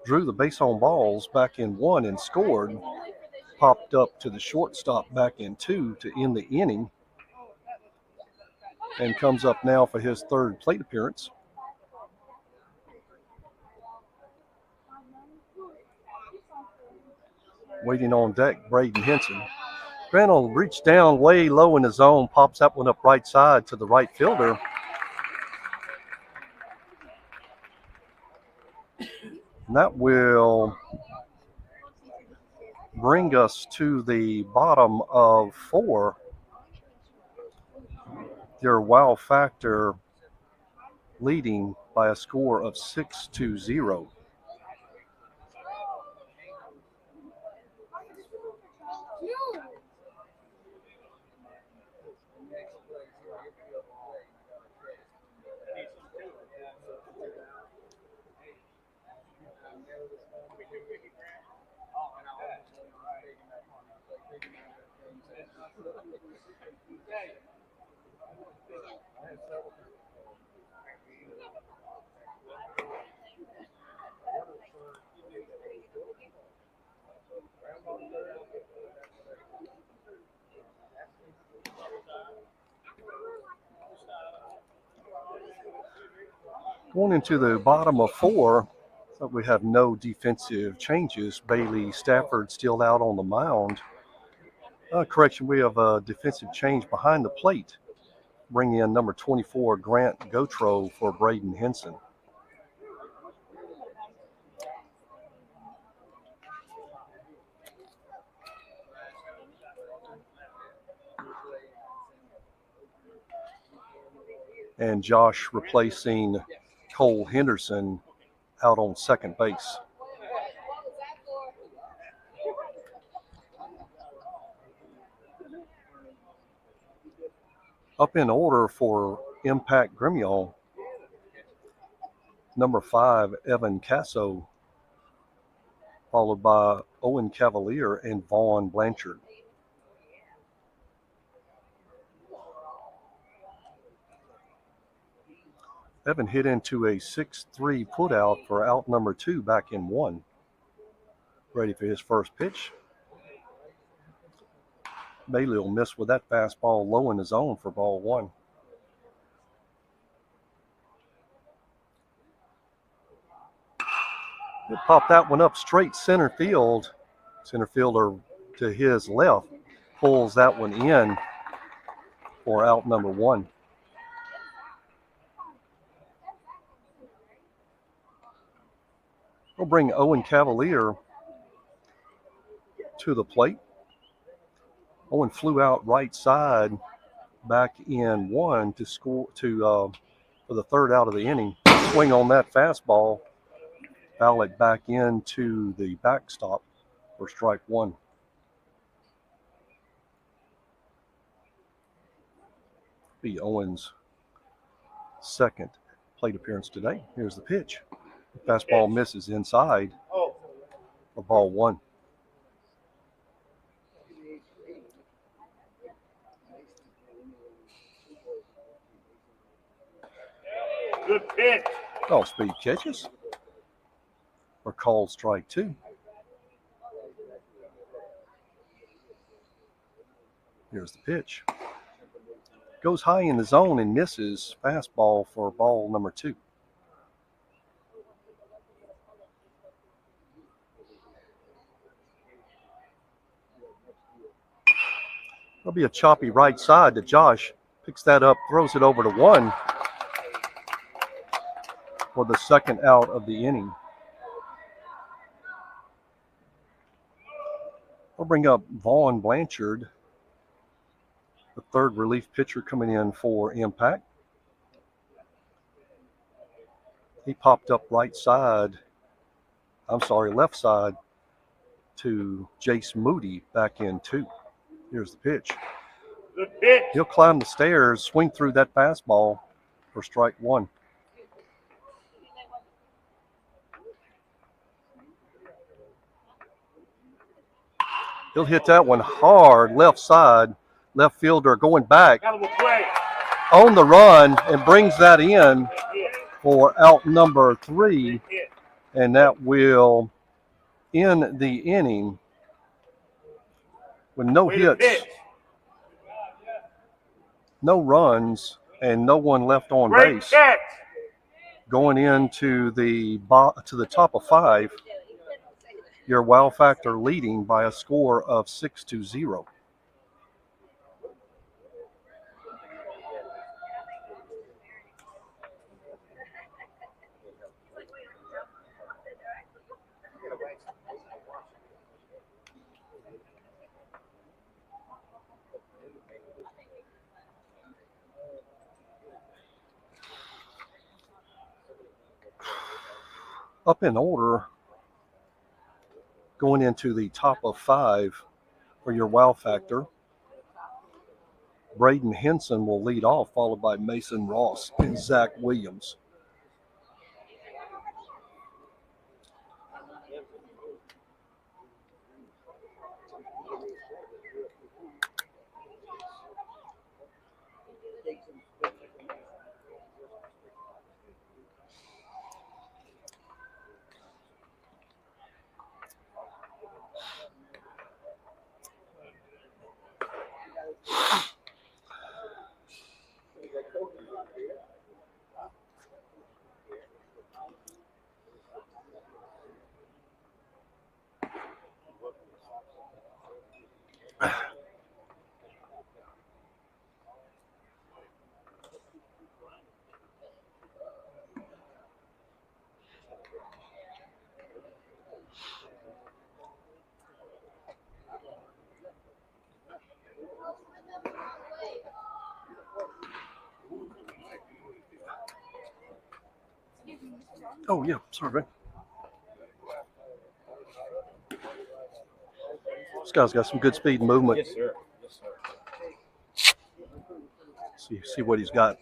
drew the base on balls back in 1 and scored. Popped up to the shortstop back in 2 to end the inning. And comes up now for his 3rd plate appearance. Waiting on deck, Braden Henson. Grant will reach down way low in the zone, pops that one up right side to the right fielder. And that will bring us to the bottom of 4. Your wow factor leading by a score of 6-0. Going into the bottom of 4, but we have no defensive changes. Bailey Stafford still out on the mound. Correction, we have a defensive change behind the plate. Bring in number 24, Grant Gotro for Braden Henson. And Josh replacing Cole Henderson out on second base. Up in order for Impact Gremillion, number 5, Evan Casso, followed by Owen Cavalier and Vaughn Blanchard. Evan hit into a 6-3 putout for out number 2 back in 1. Ready for his first pitch. Bailey will miss with that fastball low in the zone for ball 1. He'll pop that one up straight center field. Center fielder to his left pulls that one in for out number 1. We'll bring Owen Cavalier to the plate. Owen flew out right side back in 1 to score for the third out of the inning. Swing on that fastball, foul it back into the backstop for strike 1. Be Owen's second plate appearance today. Here's the pitch. The fastball misses inside for ball 1. Good pitch. Off-speed catches or called strike 2. Here's the pitch. Goes high in the zone and misses. Fastball for ball number 2. There'll be a choppy right side to Josh. Picks that up, throws it over to 1 for the second out of the inning. We'll bring up Vaughn Blanchard, the third relief pitcher coming in for Impact. He popped up left side to Jace Moody back in 2. Here's the pitch. Good pitch. He'll climb the stairs, swing through that fastball for strike 1. He'll hit that one hard left side. Left fielder going back on the run and brings that in for out number 3. And that will end the inning with no hits, no runs, and no one left on base. Going into the top of 5. Your wow factor leading by a score of 6-0. Up in order, going into the top of 5 for your wow factor, Braden Henson will lead off, followed by Mason Ross and Zach Williams. Oh, yeah, sorry, man. This guy's got some good speed and movement. Yes, sir. Yes, sir. See what he's got.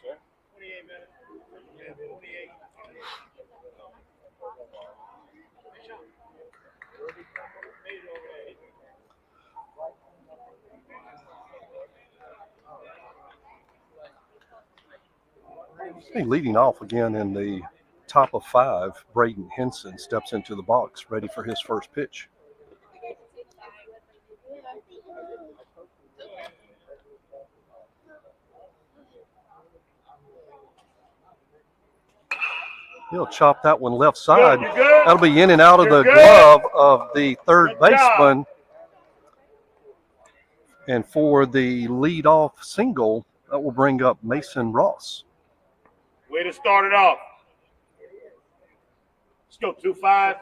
Sir? 28 minutes. Yeah, 28. Hey, leading off again in the top of 5, Braden Henson steps into the box, ready for his first pitch. He'll chop that one left side. Good, you good? That'll be in and out of You're the good. glove of the third Good job. baseman. And for the lead-off single, that will bring up Mason Ross. Way to start it off. Let's go 2-5.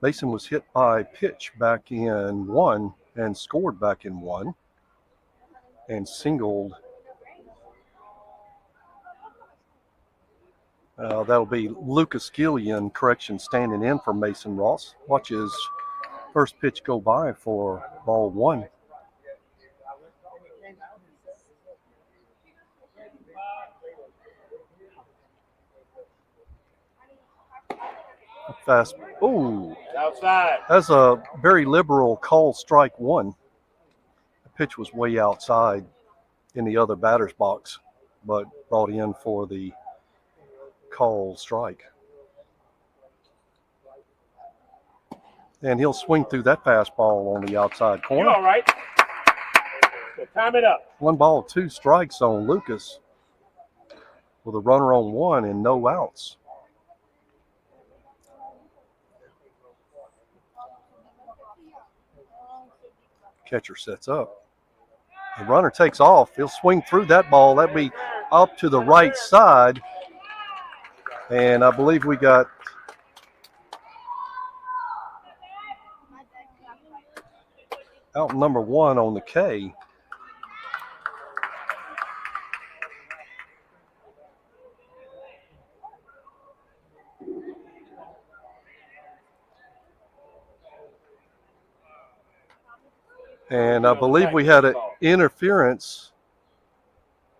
Mason was hit by pitch back in 1 and scored back in 1 and singled. That'll be Lucas Gillian, correction, standing in for Mason Ross. Watch his first pitch go by for ball 1. Fast. Ooh. Outside. That's a very liberal call, strike 1. The pitch was way outside in the other batter's box, but brought in for the call strike. And he'll swing through that fastball on the outside You corner. all right? So time it up. 1 ball, 2 strikes on Lucas with a runner on 1 and no outs. Catcher sets up. The runner takes off. He'll swing through that ball. That'll be up to the right side. And I believe we got out number 1 on the K. And I believe we had an interference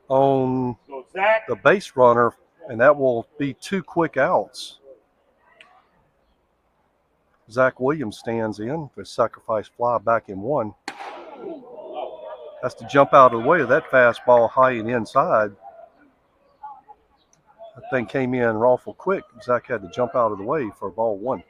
on So Zach. the base runner, and that will be 2 quick outs. Zach Williams stands in for sacrifice fly back in 1. Has to jump out of the way of that fastball high and inside. That thing came in awful quick. Zach had to jump out of the way for ball 1.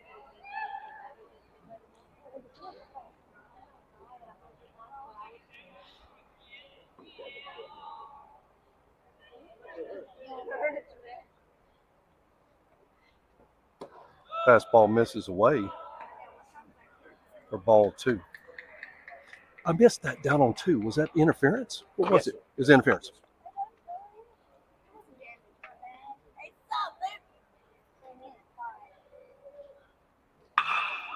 Fastball misses away for ball 2. I missed that down on 2. Was that interference? What was it? It was interference.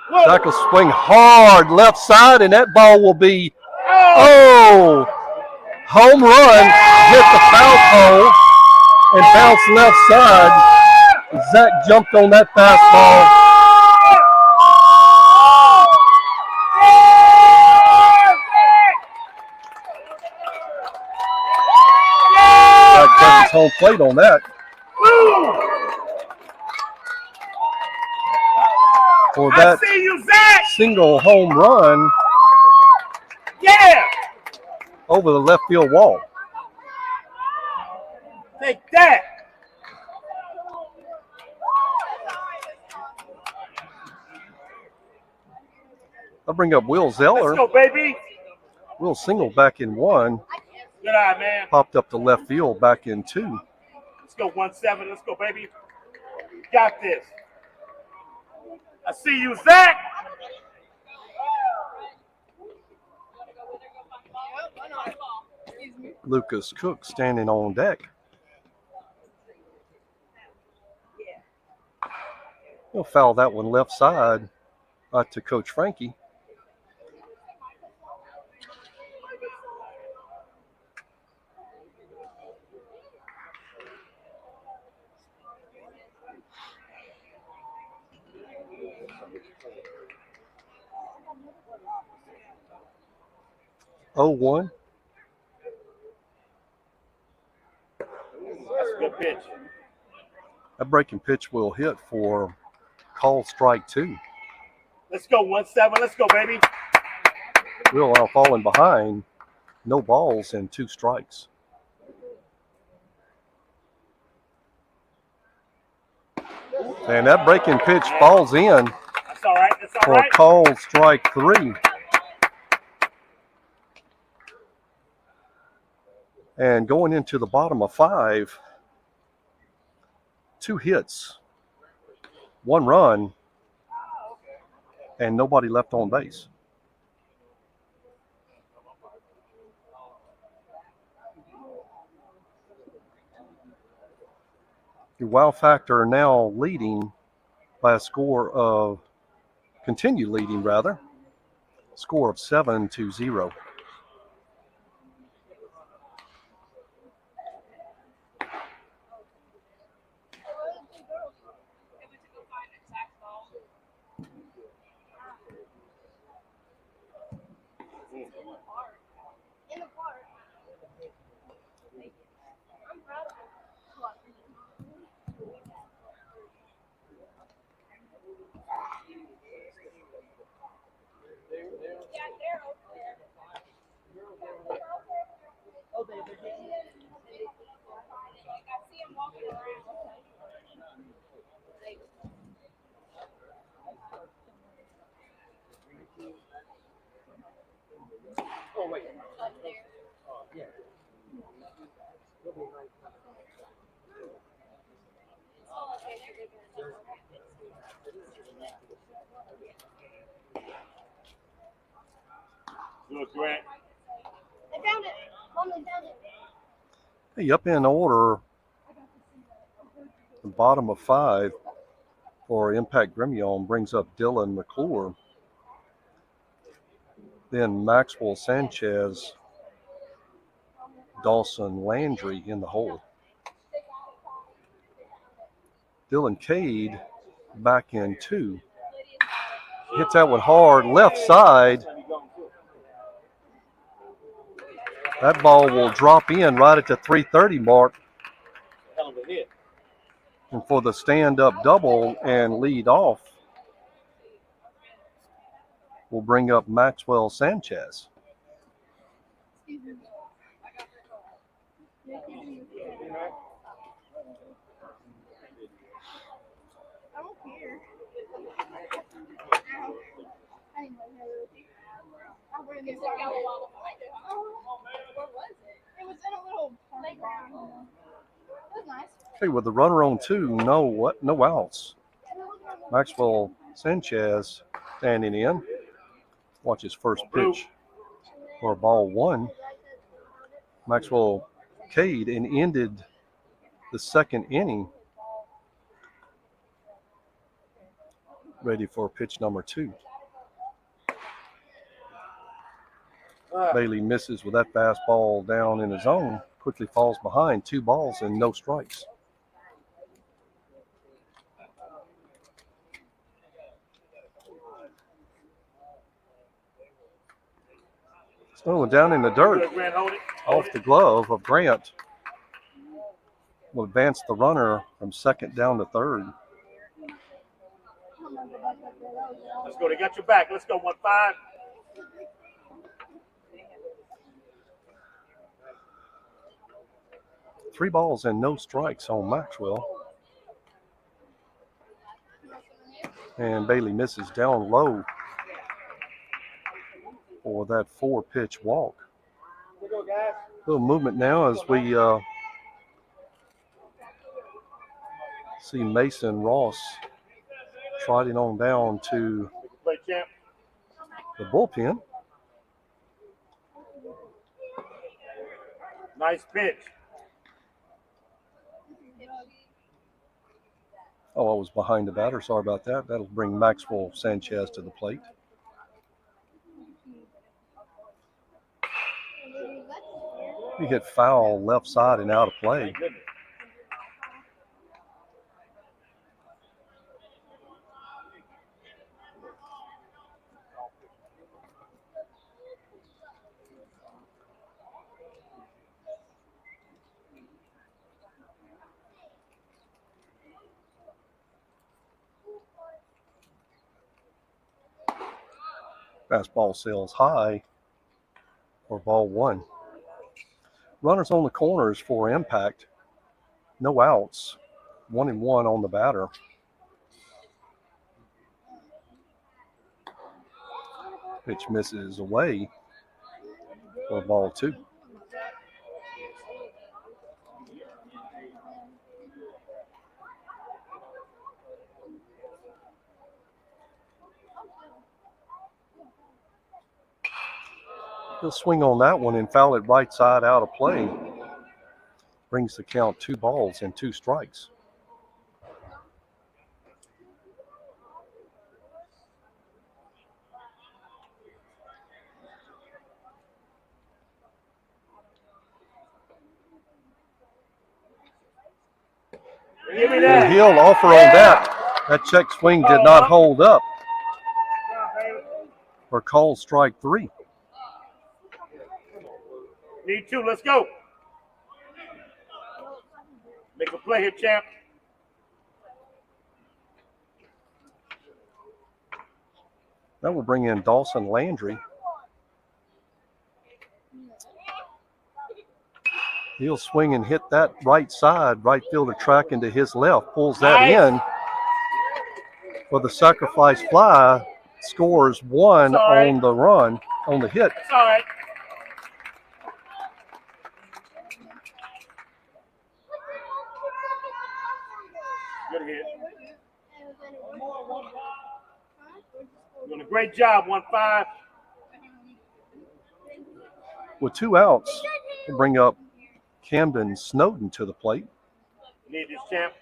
Zach will swing hard left side, and that ball will be, home run, hit the foul pole, and bounced left side. Zach jumped on that fastball. Zach got his home plate on that. For that single home run over the left field wall. Take that. I'll bring up Will Zeller. Let's go, baby. Will single back in one. Good eye, man. Popped up to left field back in two. Let's go 1-7. Let's go, baby. Got this. I see you, Zach. Lucas Cook standing on deck. He'll foul that one left side to Coach Frankie. Oh, 1. That's a good pitch. That breaking pitch will hit for call strike 2. Let's go 1-7. Let's go, baby. Will now falling behind. No balls and 2 strikes. And that breaking pitch falls in That's all right. That's all for right. call strike 3. And going into the bottom of 5, 2 hits, 1 run, and nobody left on base. Your wow factor now leading by a score of, continue leading rather, score of 7-0. Good, Grant. I found it. Mom, I found it. Hey, up in order, the bottom of 5 for Impact Gremillion brings up Dylan McClure. Then Maxwell Sanchez, Dawson Landry in the hole. Dylan Cade back in 2. Hits that one hard left side. That ball will drop in right at the 330 mark. Hell of a hit. And for the stand-up double and lead off, we'll bring up Maxwell Sanchez. I don't care. I didn't know that. Where was it? It was in a little playground. It was nice. Okay, with the runner on 2, no outs. Maxwell Sanchez standing in. Watch his first pitch for ball 1. Maxwell Cade and ended the second inning ready for pitch number 2. Bailey misses with that fastball down in his zone. Quickly falls behind. 2 balls and no strikes. So down in the dirt, off the glove of Grant, will advance the runner from second down to third. Let's go. They got your back. Let's go. 1-5. Three balls and no strikes on Maxwell. And Bailey misses down low for that 4-pitch walk. Little movement now as we see Mason Ross trotting on down to the bullpen. Nice pitch. Oh, I was behind the batter. Sorry about that. That'll bring Maxwell Sanchez to the plate. He hit foul left side and out of play. Fastball sails high for ball 1. Runners on the corners for impact. No outs. 1-1 on the batter. Pitch misses away for ball 2. He'll swing on that one and foul it right side out of play. Brings the count 2 balls and 2 strikes. Give me that. And he'll offer on that. That check swing did not hold up for call strike 3. Need 2. Let's go. Make a play here, champ. That will bring in Dawson Landry. He'll swing and hit that right side, right fielder track into his left, pulls that in for the sacrifice fly, scores 1 on the run, on the hit. It's all right. Good hit. Doing a great job. 1-5. With 2 outs, we'll bring up Camden Snowden to the plate. Need this, champ.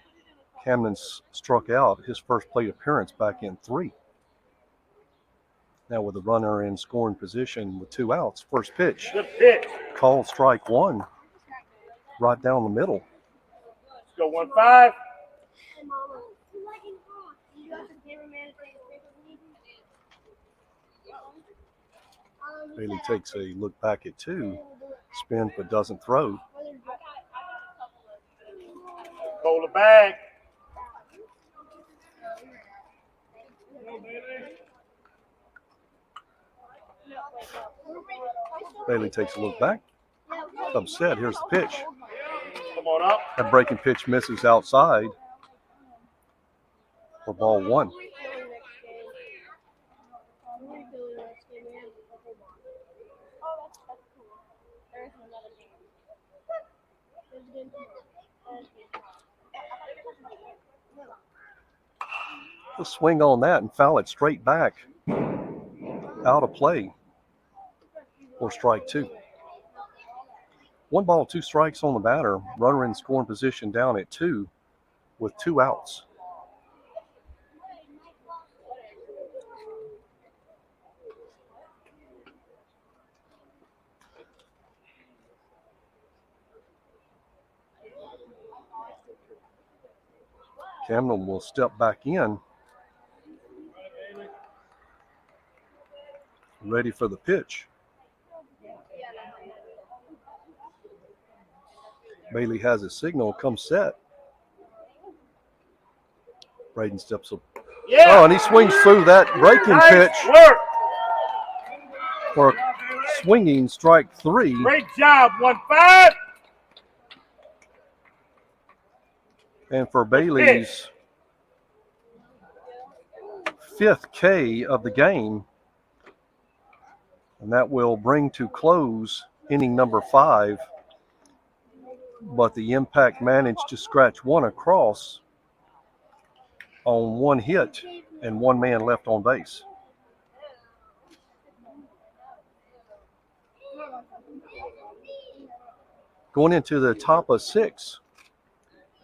Camden's struck out his first plate appearance back in 3. Now with a runner in scoring position with 2 outs. First pitch. Good pitch. Called strike 1. Right down the middle. Let's go. 1-5. Bailey takes a look back at 2. Spins but doesn't throw. Hold the bag. Bailey takes a look back. Upset. Here's the pitch. Come on up. That breaking pitch misses outside for ball 1. He'll swing on that and foul it straight back out of play for strike 2. 1 ball, 2 strikes on the batter. Runner in scoring position down at 2 with 2 outs. Camden will step back in. Ready for the pitch. Bailey has a signal. Come set. Braden steps up. Yeah. Oh, and he swings through that breaking Nice pitch work. for swinging strike 3. Great job, 1-5. And for Bailey's 5th K of the game. And that will bring to close inning number 5. But the Impact managed to scratch one across on one hit and one man left on base. Going into the top of 6,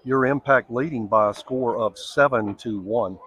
your Impact leading by a score of 7-1.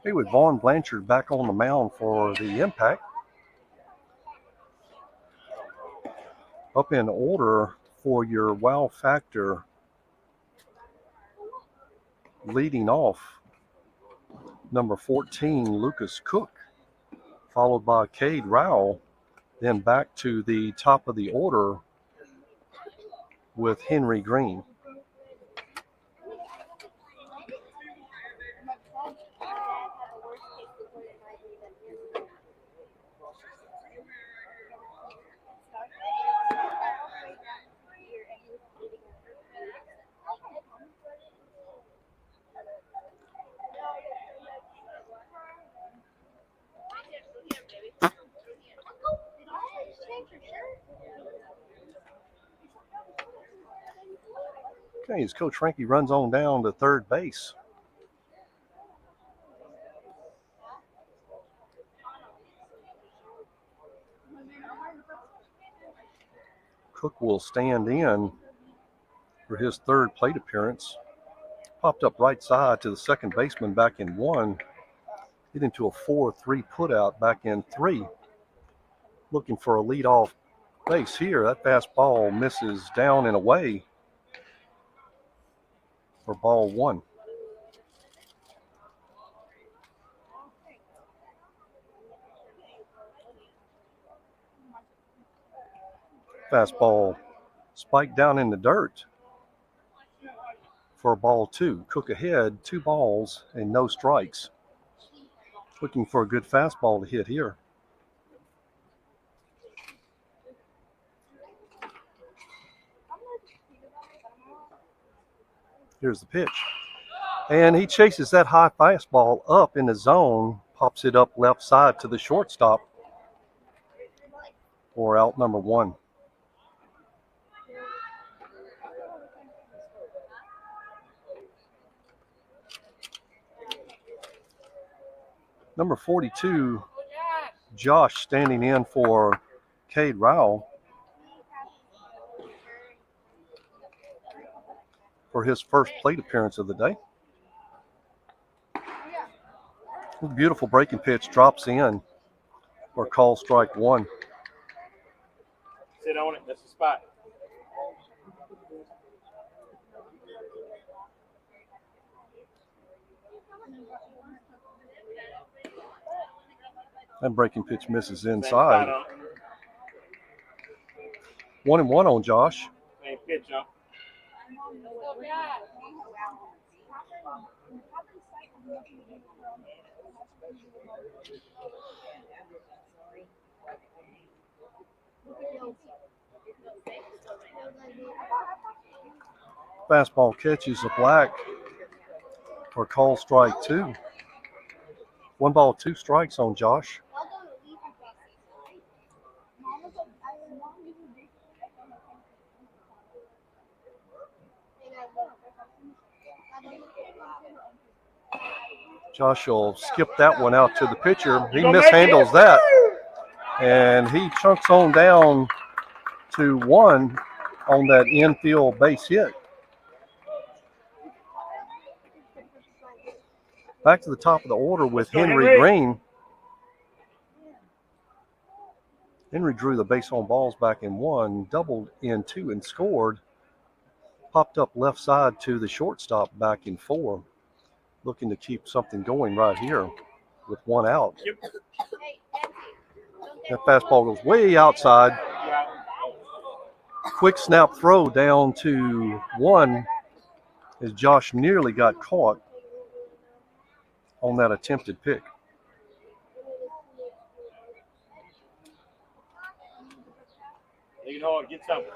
Hey, with Vaughn Blanchard back on the mound for the Impact. Up in order for your wow factor, leading off, number 14, Lucas Cook, followed by Cade Rowell. Then back to the top of the order with Henry Green. Okay, as Coach Frankie runs on down to third base. Cook will stand in for his 3rd plate appearance. Popped up right side to the second baseman back in 1. Get into a 4-3 putout back in 3. Looking for a leadoff base here. That fastball misses down and away for ball 1. Fastball spiked down in the dirt for ball 2. Cook ahead, 2 balls and no strikes. Looking for a good fastball to hit here. Here's the pitch. And he chases that high fastball up in the zone, pops it up left side to the shortstop for out number 1. Number 42, Josh, standing in for Cade Rowell for his first plate appearance of the day. Beautiful breaking pitch, drops in for call strike 1. Sit on it. That's the spot. That breaking pitch misses inside. 1-1 on Josh. Same pitch, huh? Fastball catches the black for call strike 2. 1 ball, 2 strikes on Josh. Josh will skip that one out to the pitcher. He mishandles that, and he chunks on down to 1 on that infield base hit. Back to the top of the order with Henry Green. Henry drew the base on balls back in 1, doubled in 2 and scored. Popped up left side to the shortstop back in 4. Looking to keep something going right here with 1 out. That fastball goes way outside. Quick snap throw down to 1 as Josh nearly got caught on that attempted pick. Lean hard, get something.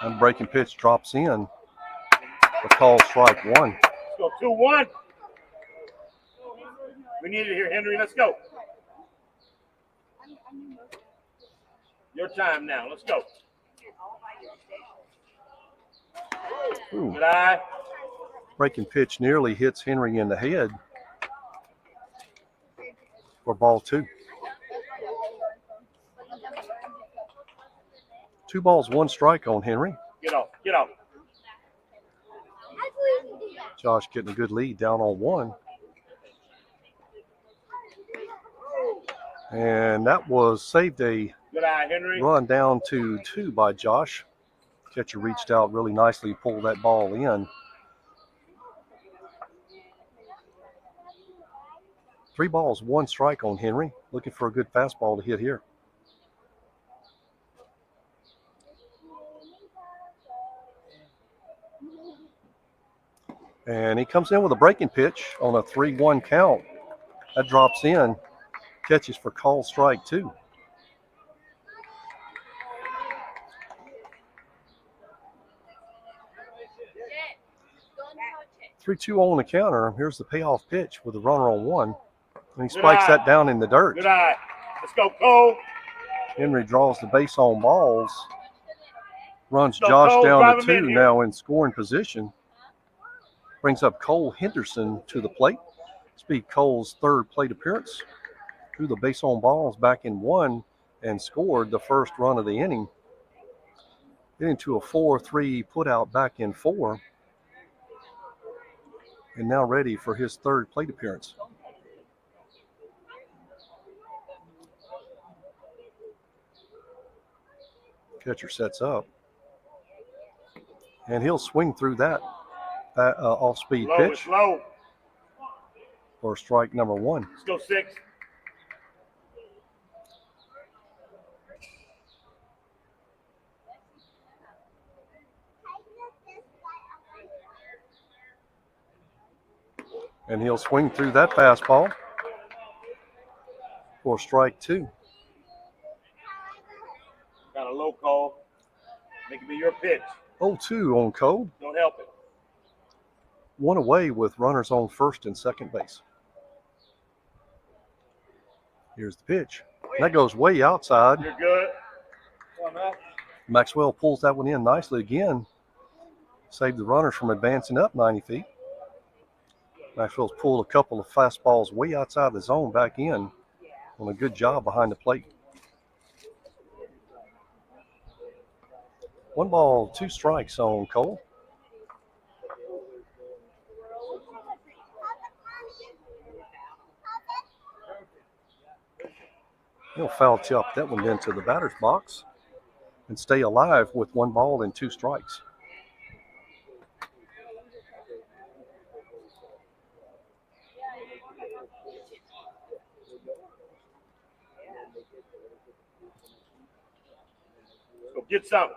And breaking pitch drops in. The call strike 1. Let's go 2-1. We need it here, Henry. Let's go. Your time now. Let's go. Ooh. Good eye. Breaking pitch nearly hits Henry in the head for ball 2. 2 balls, 1 strike on Henry. Get off. Get off. Josh getting a good lead down on 1. And that was saved a Good eye, Henry. run down to 2 by Josh. Catcher reached out really nicely, pulled that ball in. 3 balls, 1 strike on Henry. Looking for a good fastball to hit here. And he comes in with a breaking pitch on a 3-1 count. That drops in. Catches for call strike 2. Three, 2 on the counter. Here's the payoff pitch with a runner on 1. And he spikes that down in the dirt. Good eye. Let's go, Cole. Henry draws the base on balls. Runs Go, Josh Cole, down drive to him 2 in now in scoring position. Brings up Cole Henderson to the plate. This will be Cole's 3rd plate appearance. Drew the base on balls back in 1 and scored the first run of the inning. Getting to a 4-3 putout back in 4. And now ready for his 3rd plate appearance. Catcher sets up. And he'll swing through that off-speed Low, pitch it's low. for strike number 1. Let's go 6. And he'll swing through that fastball for strike 2. Got a low call. Make it be your pitch. 0-2 on Cole. Don't help it. 1 away with runners on 1st and 2nd base. Here's the pitch. That goes way outside. You're good. Come on, Maxwell pulls that one in nicely again. Saved the runners from advancing up 90 feet. Maxwell's pulled a couple of fastballs way outside the zone back in on a good job behind the plate. 1 ball, 2 strikes on Cole. He'll foul tip that one into the batter's box and stay alive with 1 ball and 2 strikes. Go get some.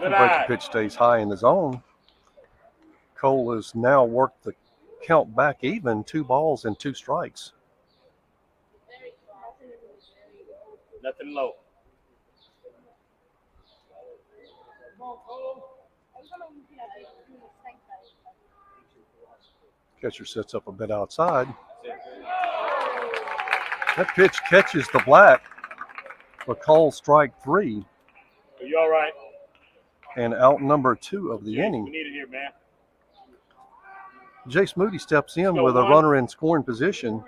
Good The eye. breaking pitch stays high in the zone. Cole has now worked the count back even, 2 balls and 2 strikes. Nothing low. Catcher sets up a bit outside. That pitch catches the black for call strike 3 Are you all right? and out number 2 of the Jace, inning. we need it here, man. Jace Moody steps in Go with a one. runner in scoring position.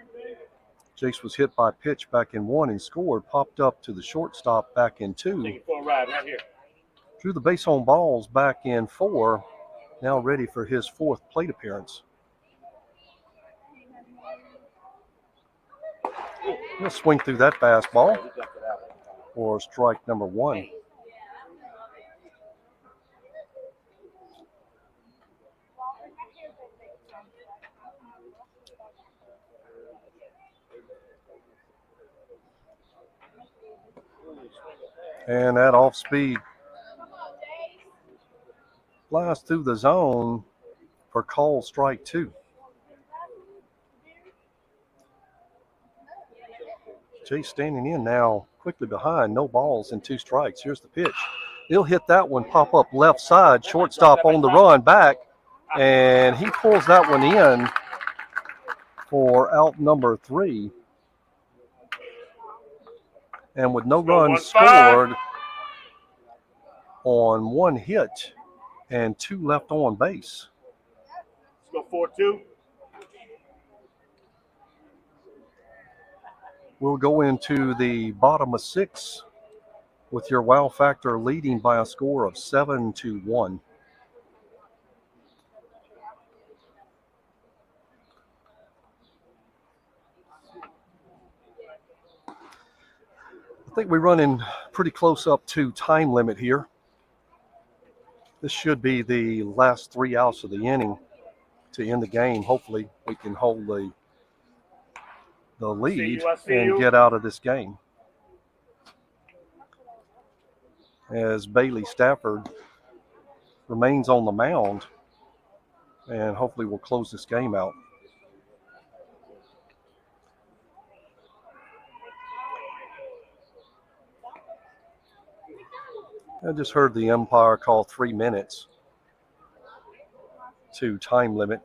Jace was hit by a pitch back in 1 and scored, popped up to the shortstop back in 2. Take it for a ride right here. Drew the base on balls back in 4, now ready for his 4th plate appearance. He'll swing through that fastball for strike number 1. And that off speed flies through the zone for call strike 2. Jay standing in now, quickly behind, no balls and 2 strikes. Here's the pitch. He'll hit that one, pop up left side, shortstop on the run back, and he pulls that one in for out number 3. And with no runs scored on 1 hit and 2 left on base. Let's go 4-2. We'll go into the bottom of 6 with your wow factor leading by a score of 7-1. I think we're running pretty close up to time limit here. This should be the last 3 outs of the inning to end the game. Hopefully we can hold the lead and get out of this game. As Bailey Stafford remains on the mound, and hopefully we'll close this game out. I just heard the umpire call 3 minutes to time limit.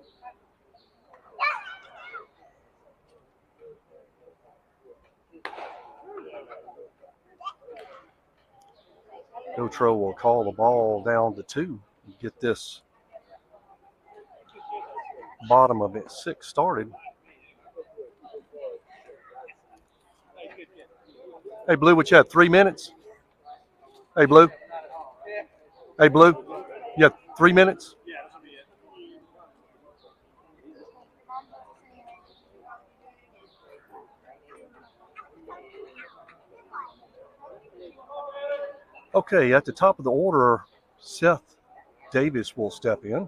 Gotro will call the ball down to 2. Get this bottom of it 6 started. Hey, Blue, what you had, 3 minutes? Hey, Blue. Hey, Blue, you have 3 minutes? Okay, at the top of the order, Seth Davis will step in.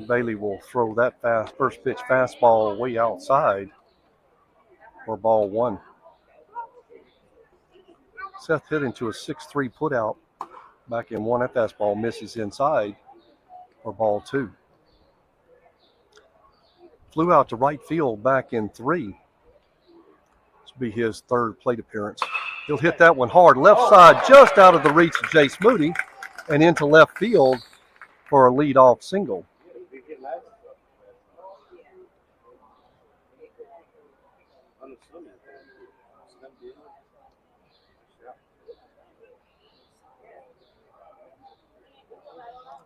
Bailey will throw that first pitch fastball way outside for ball 1. Seth hit into a 6-3 putout back in 1. That fastball misses inside for ball 2. Flew out to right field back in 3. Be his 3rd plate appearance. He'll hit that one hard left side, just out of the reach of Jace Moody, and into left field for a leadoff single.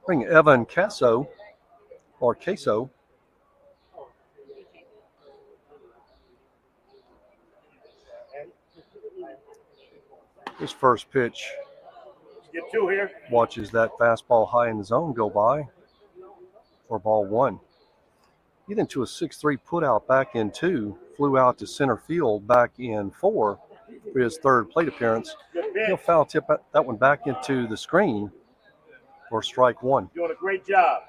Bring Evan Queso. His first pitch Get 2 here. watches that fastball high in the zone go by for ball 1. Get into a 6-3 putout back in 2. Flew out to center field back in 4 for his 3rd plate appearance. He'll foul tip that one back into the screen for strike 1. Doing a great job.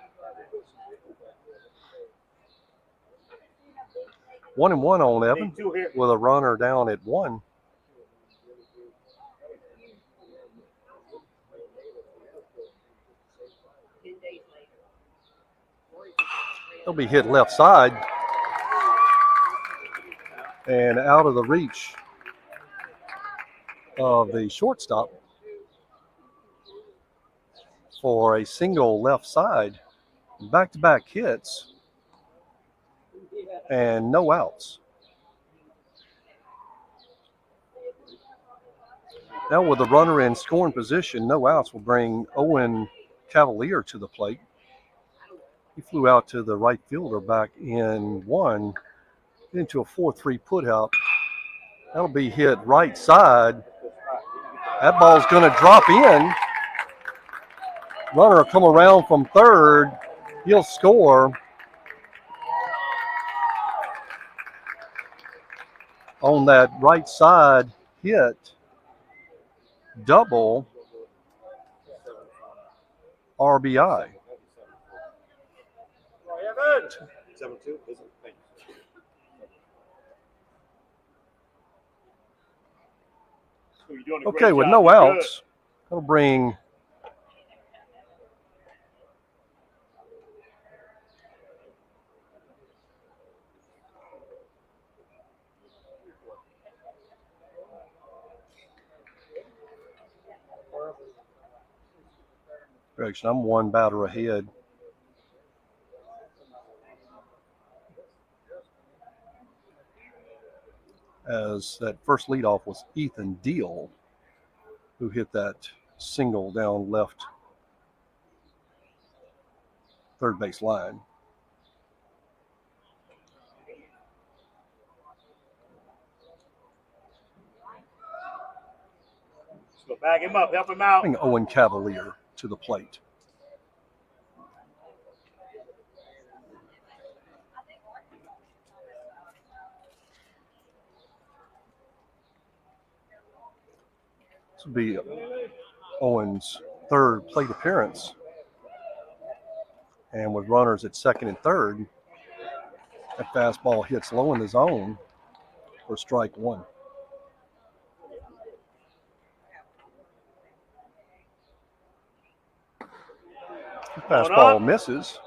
1-1 on Evan with a runner down at 1. He'll be hit left side and out of the reach of the shortstop for a single left side. Back-to-back hits and no outs. Now with the runner in scoring position, no outs, will bring Owen Cavalier to the plate. He flew out to the right fielder back in one, into a 4-3 putout. That'll be hit right side. That ball's going to drop in. Runner will come around from third. He'll score on that right side hit. Double RBI. 7-2. Okay, with no outs, that'll bring correction. I'm one batter ahead. As that first leadoff was Ethan Deal, who hit that single down left third base line. So bag him up, help him out. Bring Owen Cavalier to the plate. This will be Owen's third plate appearance. And with runners at second and third, that fastball hits low in the zone for strike one. The fastball misses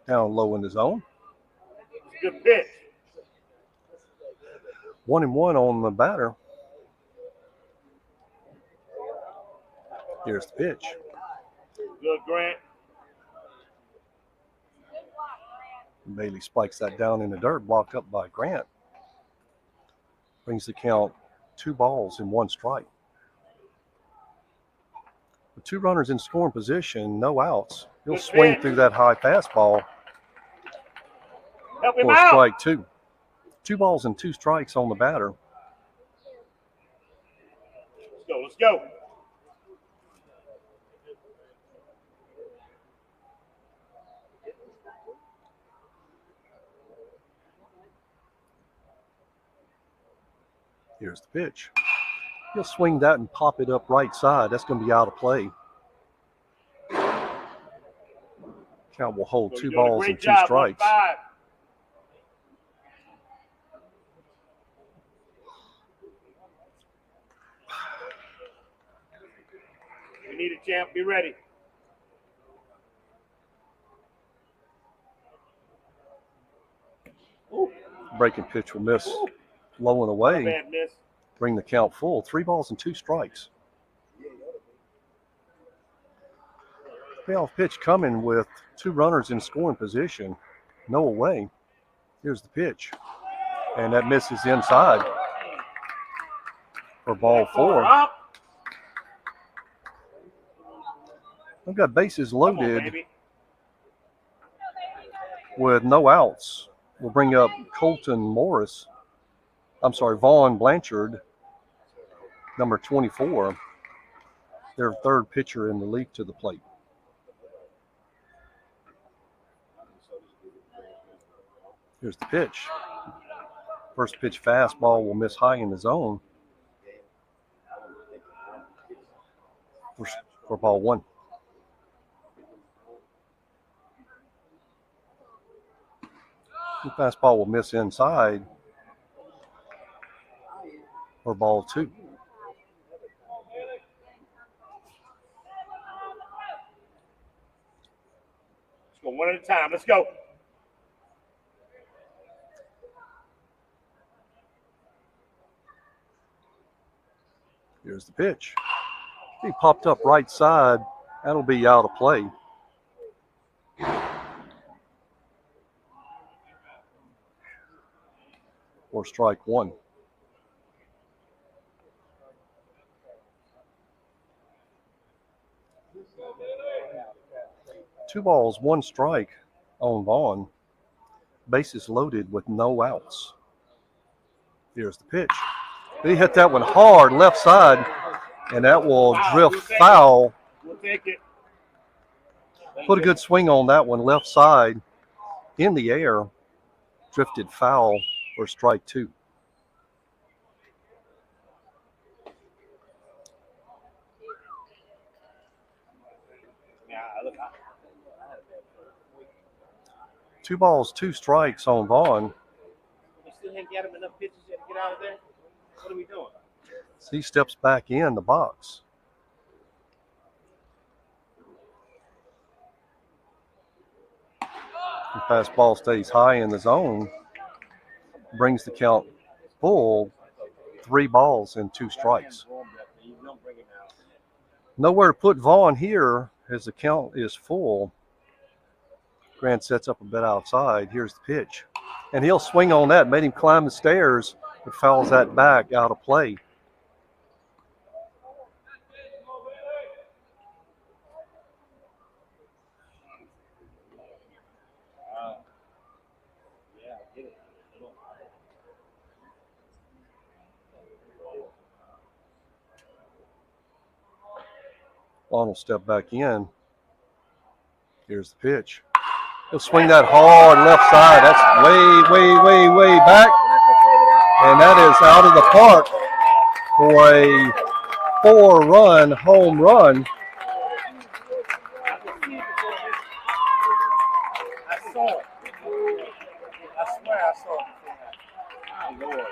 down low in the zone. Good pitch. 1-1 on the batter. Here's the pitch. Good, Grant. Bailey spikes that down in the dirt, blocked up by Grant. Brings the count 2 balls and 1 strike. With 2 runners in scoring position, no outs. He'll swing through that high fastball Help him for out. strike 2. 2 balls and 2 strikes on the batter. Let's go. Here's the pitch. He'll swing that and pop it up right side. That's going to be out of play. Count will hold 2 balls and 2 strikes. We need a champ. Be ready. Breaking pitch will miss low and away. Bad miss. Bring the count full. 3 balls and 2 strikes. Payoff pitch coming with 2 runners in scoring position. No away. Here's the pitch. And that misses inside for ball 4. I've got bases loaded with no outs. We'll bring up Vaughn Blanchard, number 24, their third pitcher in the league, to the plate. Here's the pitch. First pitch fastball will miss high in the zone for ball 1. The fastball will miss inside for ball 2. Let's go one at a time. Let's go. Here's the pitch. He popped up right side. That'll be out of play. or strike one. 2 balls, 1 strike on Vaughn. Bases loaded with no outs. Here's the pitch. He hit that one hard left side, and that will drift foul. We'll take it. Put a good swing on that one left side in the air. Drifted foul for strike 2. Yeah, look. 2 balls, 2 strikes on Vaughn. We still haven't got him enough pitches yet to get out of there. What are we doing? So he steps back in the box. The fastball stays high in the zone. Brings the count full. 3 balls and 2 strikes. Nowhere to put Vaughn here as the count is full. Grant sets up a bit outside. Here's the pitch. And he'll swing on that. Made him climb the stairs, but fouls that back out of play. Vaughn will step back in. Here's the pitch. He'll swing that hard left side. That's way back. And that is out of the park for a 4-run home run. I saw it. I swear I saw it. Oh, Lord.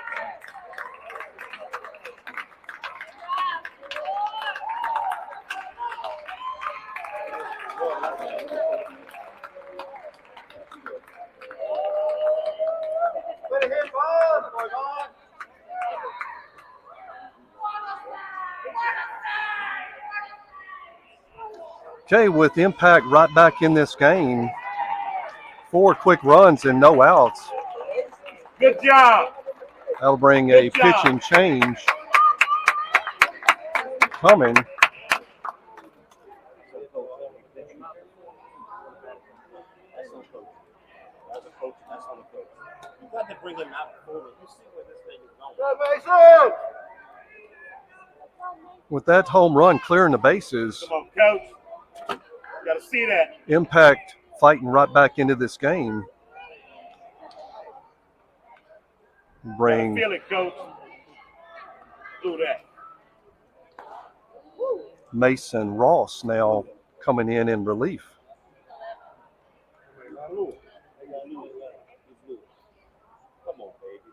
Okay, with Impact right back in this game, 4 quick runs and no outs. Good job. That'll bring a pitching change coming. With that home run clearing the bases, Come on, coach. Got to see that. Impact fighting right back into this game. Bring Feel it, coach. Do that. Mason Ross now coming in relief. Come on, baby.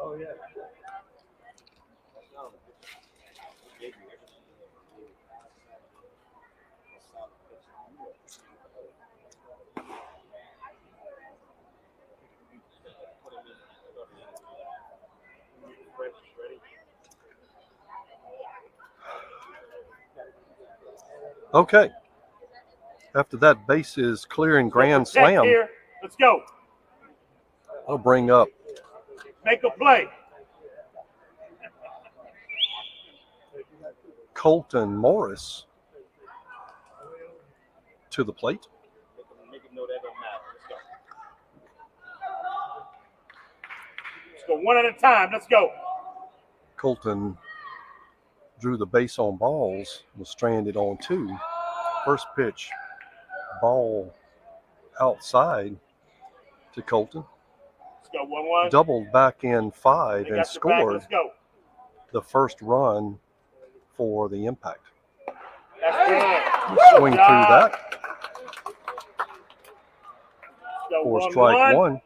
Oh, yeah. Okay. After that bases clearing grand slam, Here. Let's go. I'll bring up Make a play. Colton Morris to the plate. Make him know that don't matter. Let's go one at a time. Let's go. Colton drew the base on balls, was stranded on 2. First pitch, ball outside to Colton. Let's go 1-1. Doubled back in 5 They and got your back. scored Let's go. the first run for the Impact. That's good. Swing Good through job. that Let's go for 1-1. strike 1.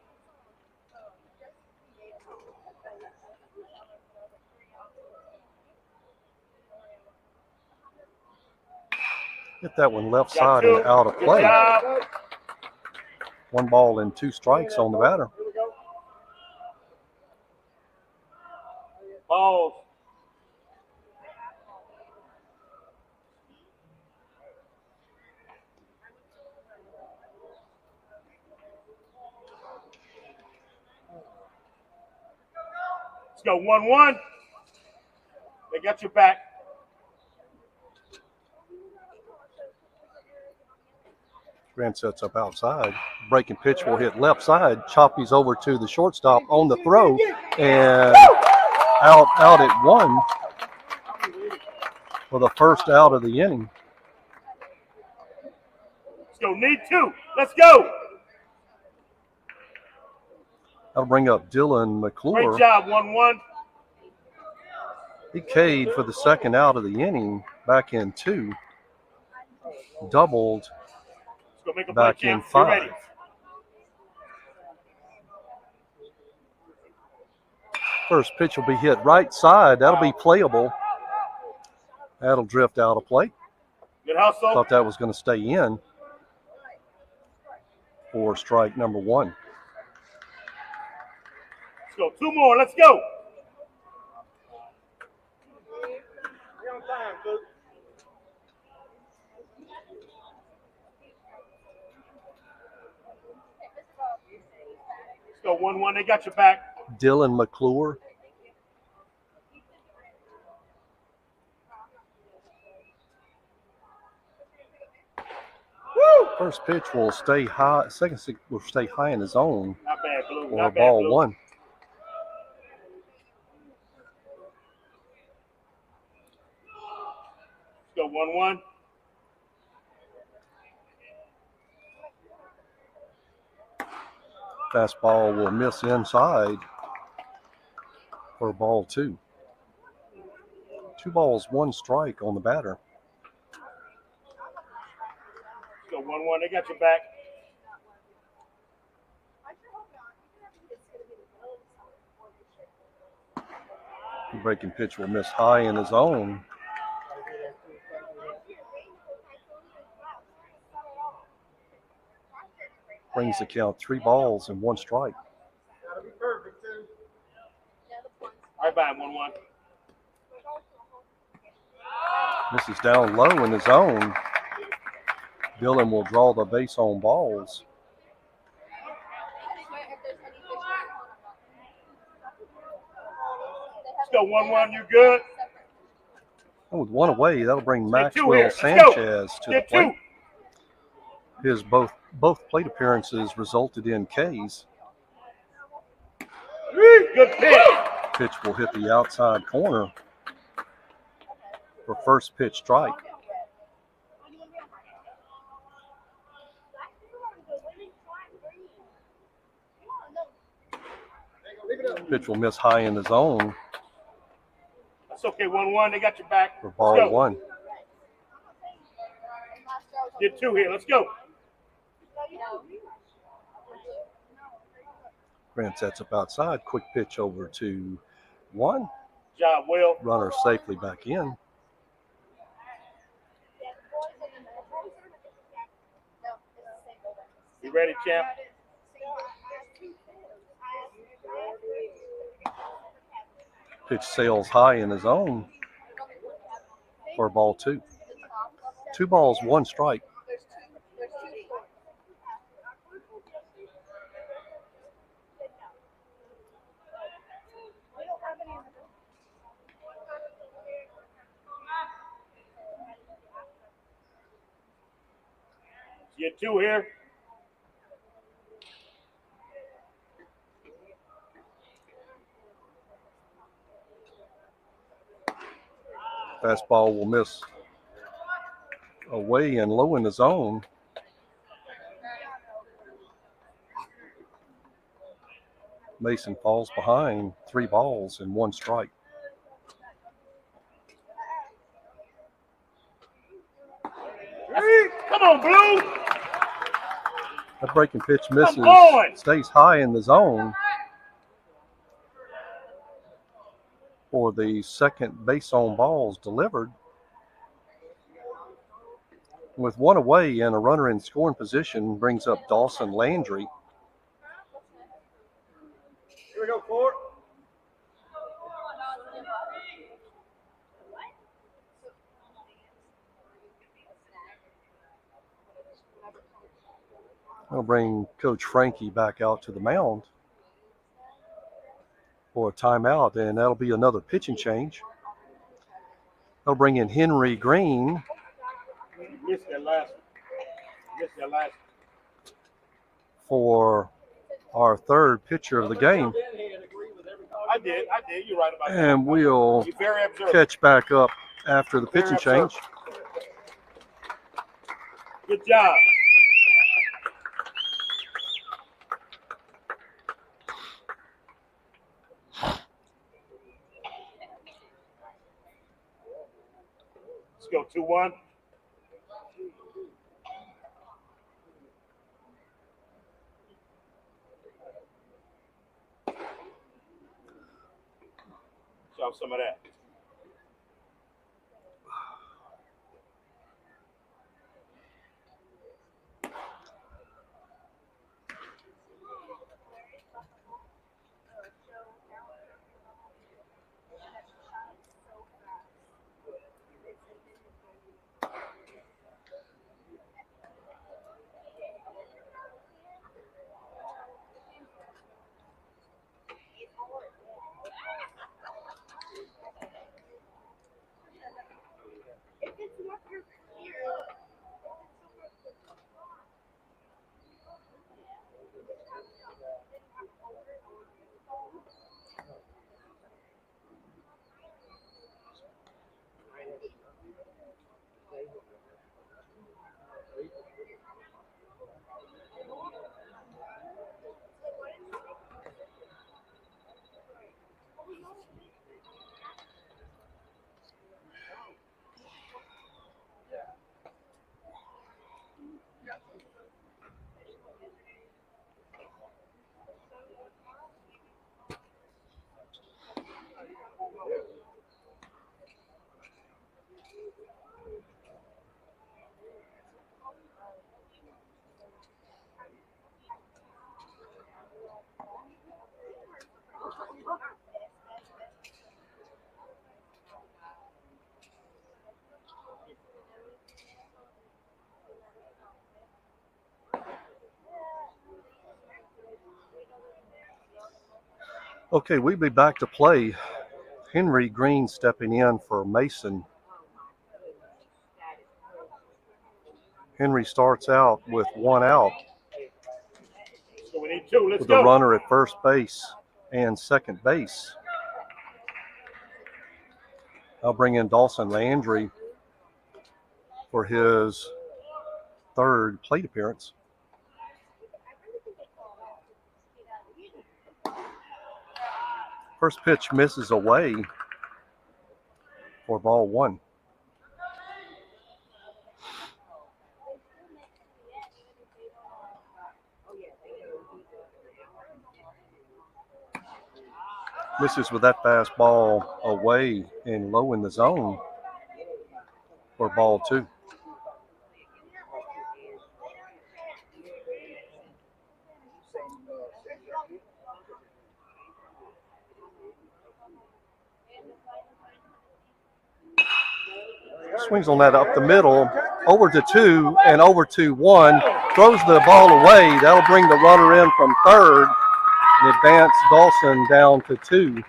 Hit that one left Got side 2. and out of Good play. job. 1 ball and 2 strikes on the batter. Balls. Let's go 1-1. They got your back. Grant sets up outside. Breaking pitch will hit left side. Choppy's over to the shortstop on the throw and out at 1 for the first out of the inning. Let's go. Need 2. Let's go. That'll bring up Dylan McClure. Great job. 1-1. He K'd for the second out of the inning back in 2. Doubled Let's go make a back play, in champ. You're 5. ready. First pitch will be hit right side. That'll be playable. That'll drift out of play. Good hustle. Thought that was going to stay in for strike number 1. Let's go. 2 more. Let's go. Let's go 1-1. They got your back. Dylan McClure. First pitch will stay high. Second will stay high in the zone Not bad, Blue. for Not bad, ball Blue. 1. Let's go 1-1. Fastball will miss inside for ball 2. 2 balls, 1 strike on the batter. Let's go 1-1. They got your back. Breaking pitch will miss high in the zone. Brings the count 3 balls and 1 strike. Right by him, 1-1. This is down low in the zone. Dylan will draw the base on balls. Let's go 1-1. You good? And with 1 away, that'll bring Take 2 Maxwell here. Let's go. Sanchez to the Get 2. plate. His both plate appearances resulted in Ks. Good pitch. Pitch will hit the outside corner for first pitch strike. Pitch will miss high in the zone That's okay. 1-1. They got your back. for Let's ball go. 1. Get 2 here. Let's go. Grant sets up outside. Quick pitch over to 1. Good job, Will. Runner safely back in. You ready, champ? Pitch sails high in the zone for ball 2. 2 balls, 1 strike. Get 2 here. Fastball will miss away and low in the zone. Mason falls behind, 3 balls and 1 strike. Come on, Blue. That breaking pitch misses, on. stays high in the zone for the second base on balls delivered. With 1 away and a runner in scoring position, brings up Dawson Landry. Here we go, Ford. I'll bring Coach Frankie back out to the mound for a timeout, and that'll be another pitching change. They'll bring in Henry Green. Missed that last one. For our third pitcher of the game. I did. You're right about that. And we'll catch back up after the pitching change. Good job. Let's go 2-1. Show some of that. Okay, we'll be back to play. Henry Green stepping in for Mason. Henry starts out with 1 out. So we need 2. Let's with go. The runner at first base and second base. I'll bring in Dawson Landry for his third plate appearance. First pitch misses away for ball 1. Misses with that fastball away and low in the zone for ball 2. Swings on that up the middle, over to 2 and over to 1. Throws the ball away. That'll bring the runner in from third and advance Dawson down to 2.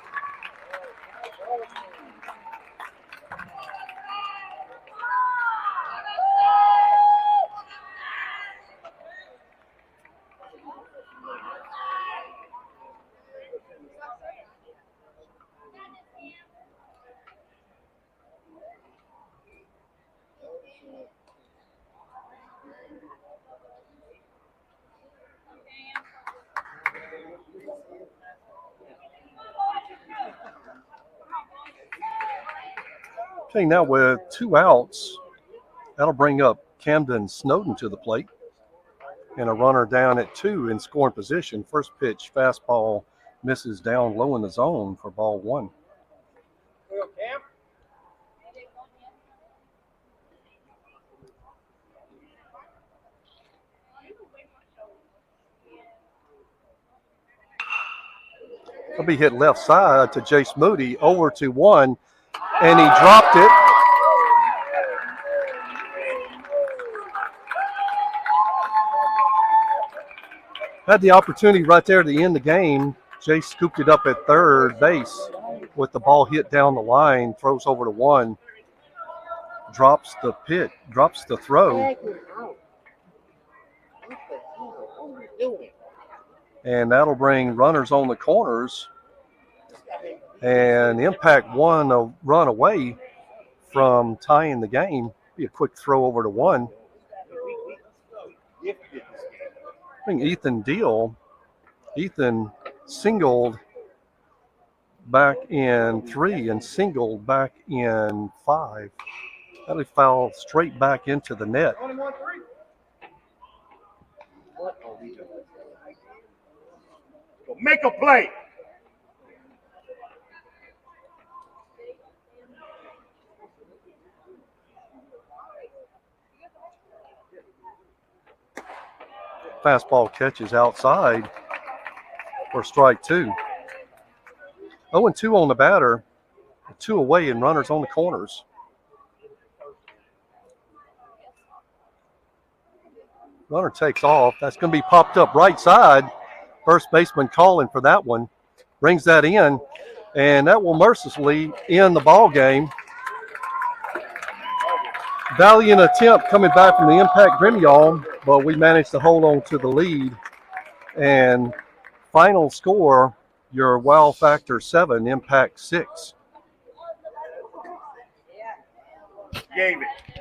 Okay, now with 2 outs, that'll bring up Camden Snowden to the plate. And a runner down at 2 in scoring position. First pitch, fastball misses down low in the zone for ball 1. He'll be hit left side to Jace Moody, over to 1, and he dropped it. Had the opportunity right there to end the game. Jace scooped it up at third base with the ball hit down the line, throws over to 1, drops the throw. And that'll bring runners on the corners. And Impact won a run away from tying the game. Be a quick throw over to 1. I think Ethan singled back in 3 and singled back in 5. That'll foul straight back into the net. Make a play. Fastball catches outside for strike 2. 0-2 on the batter, 2 away and runners on the corners. Runner takes off. That's going to be popped up right side. First baseman calling for that one. Brings that in, and that will mercilessly end the ball game. Valiant attempt coming back from the Impact Gremillion, but we managed to hold on to the lead. And final score, your Wow Factor 7, Impact 6. Gave it.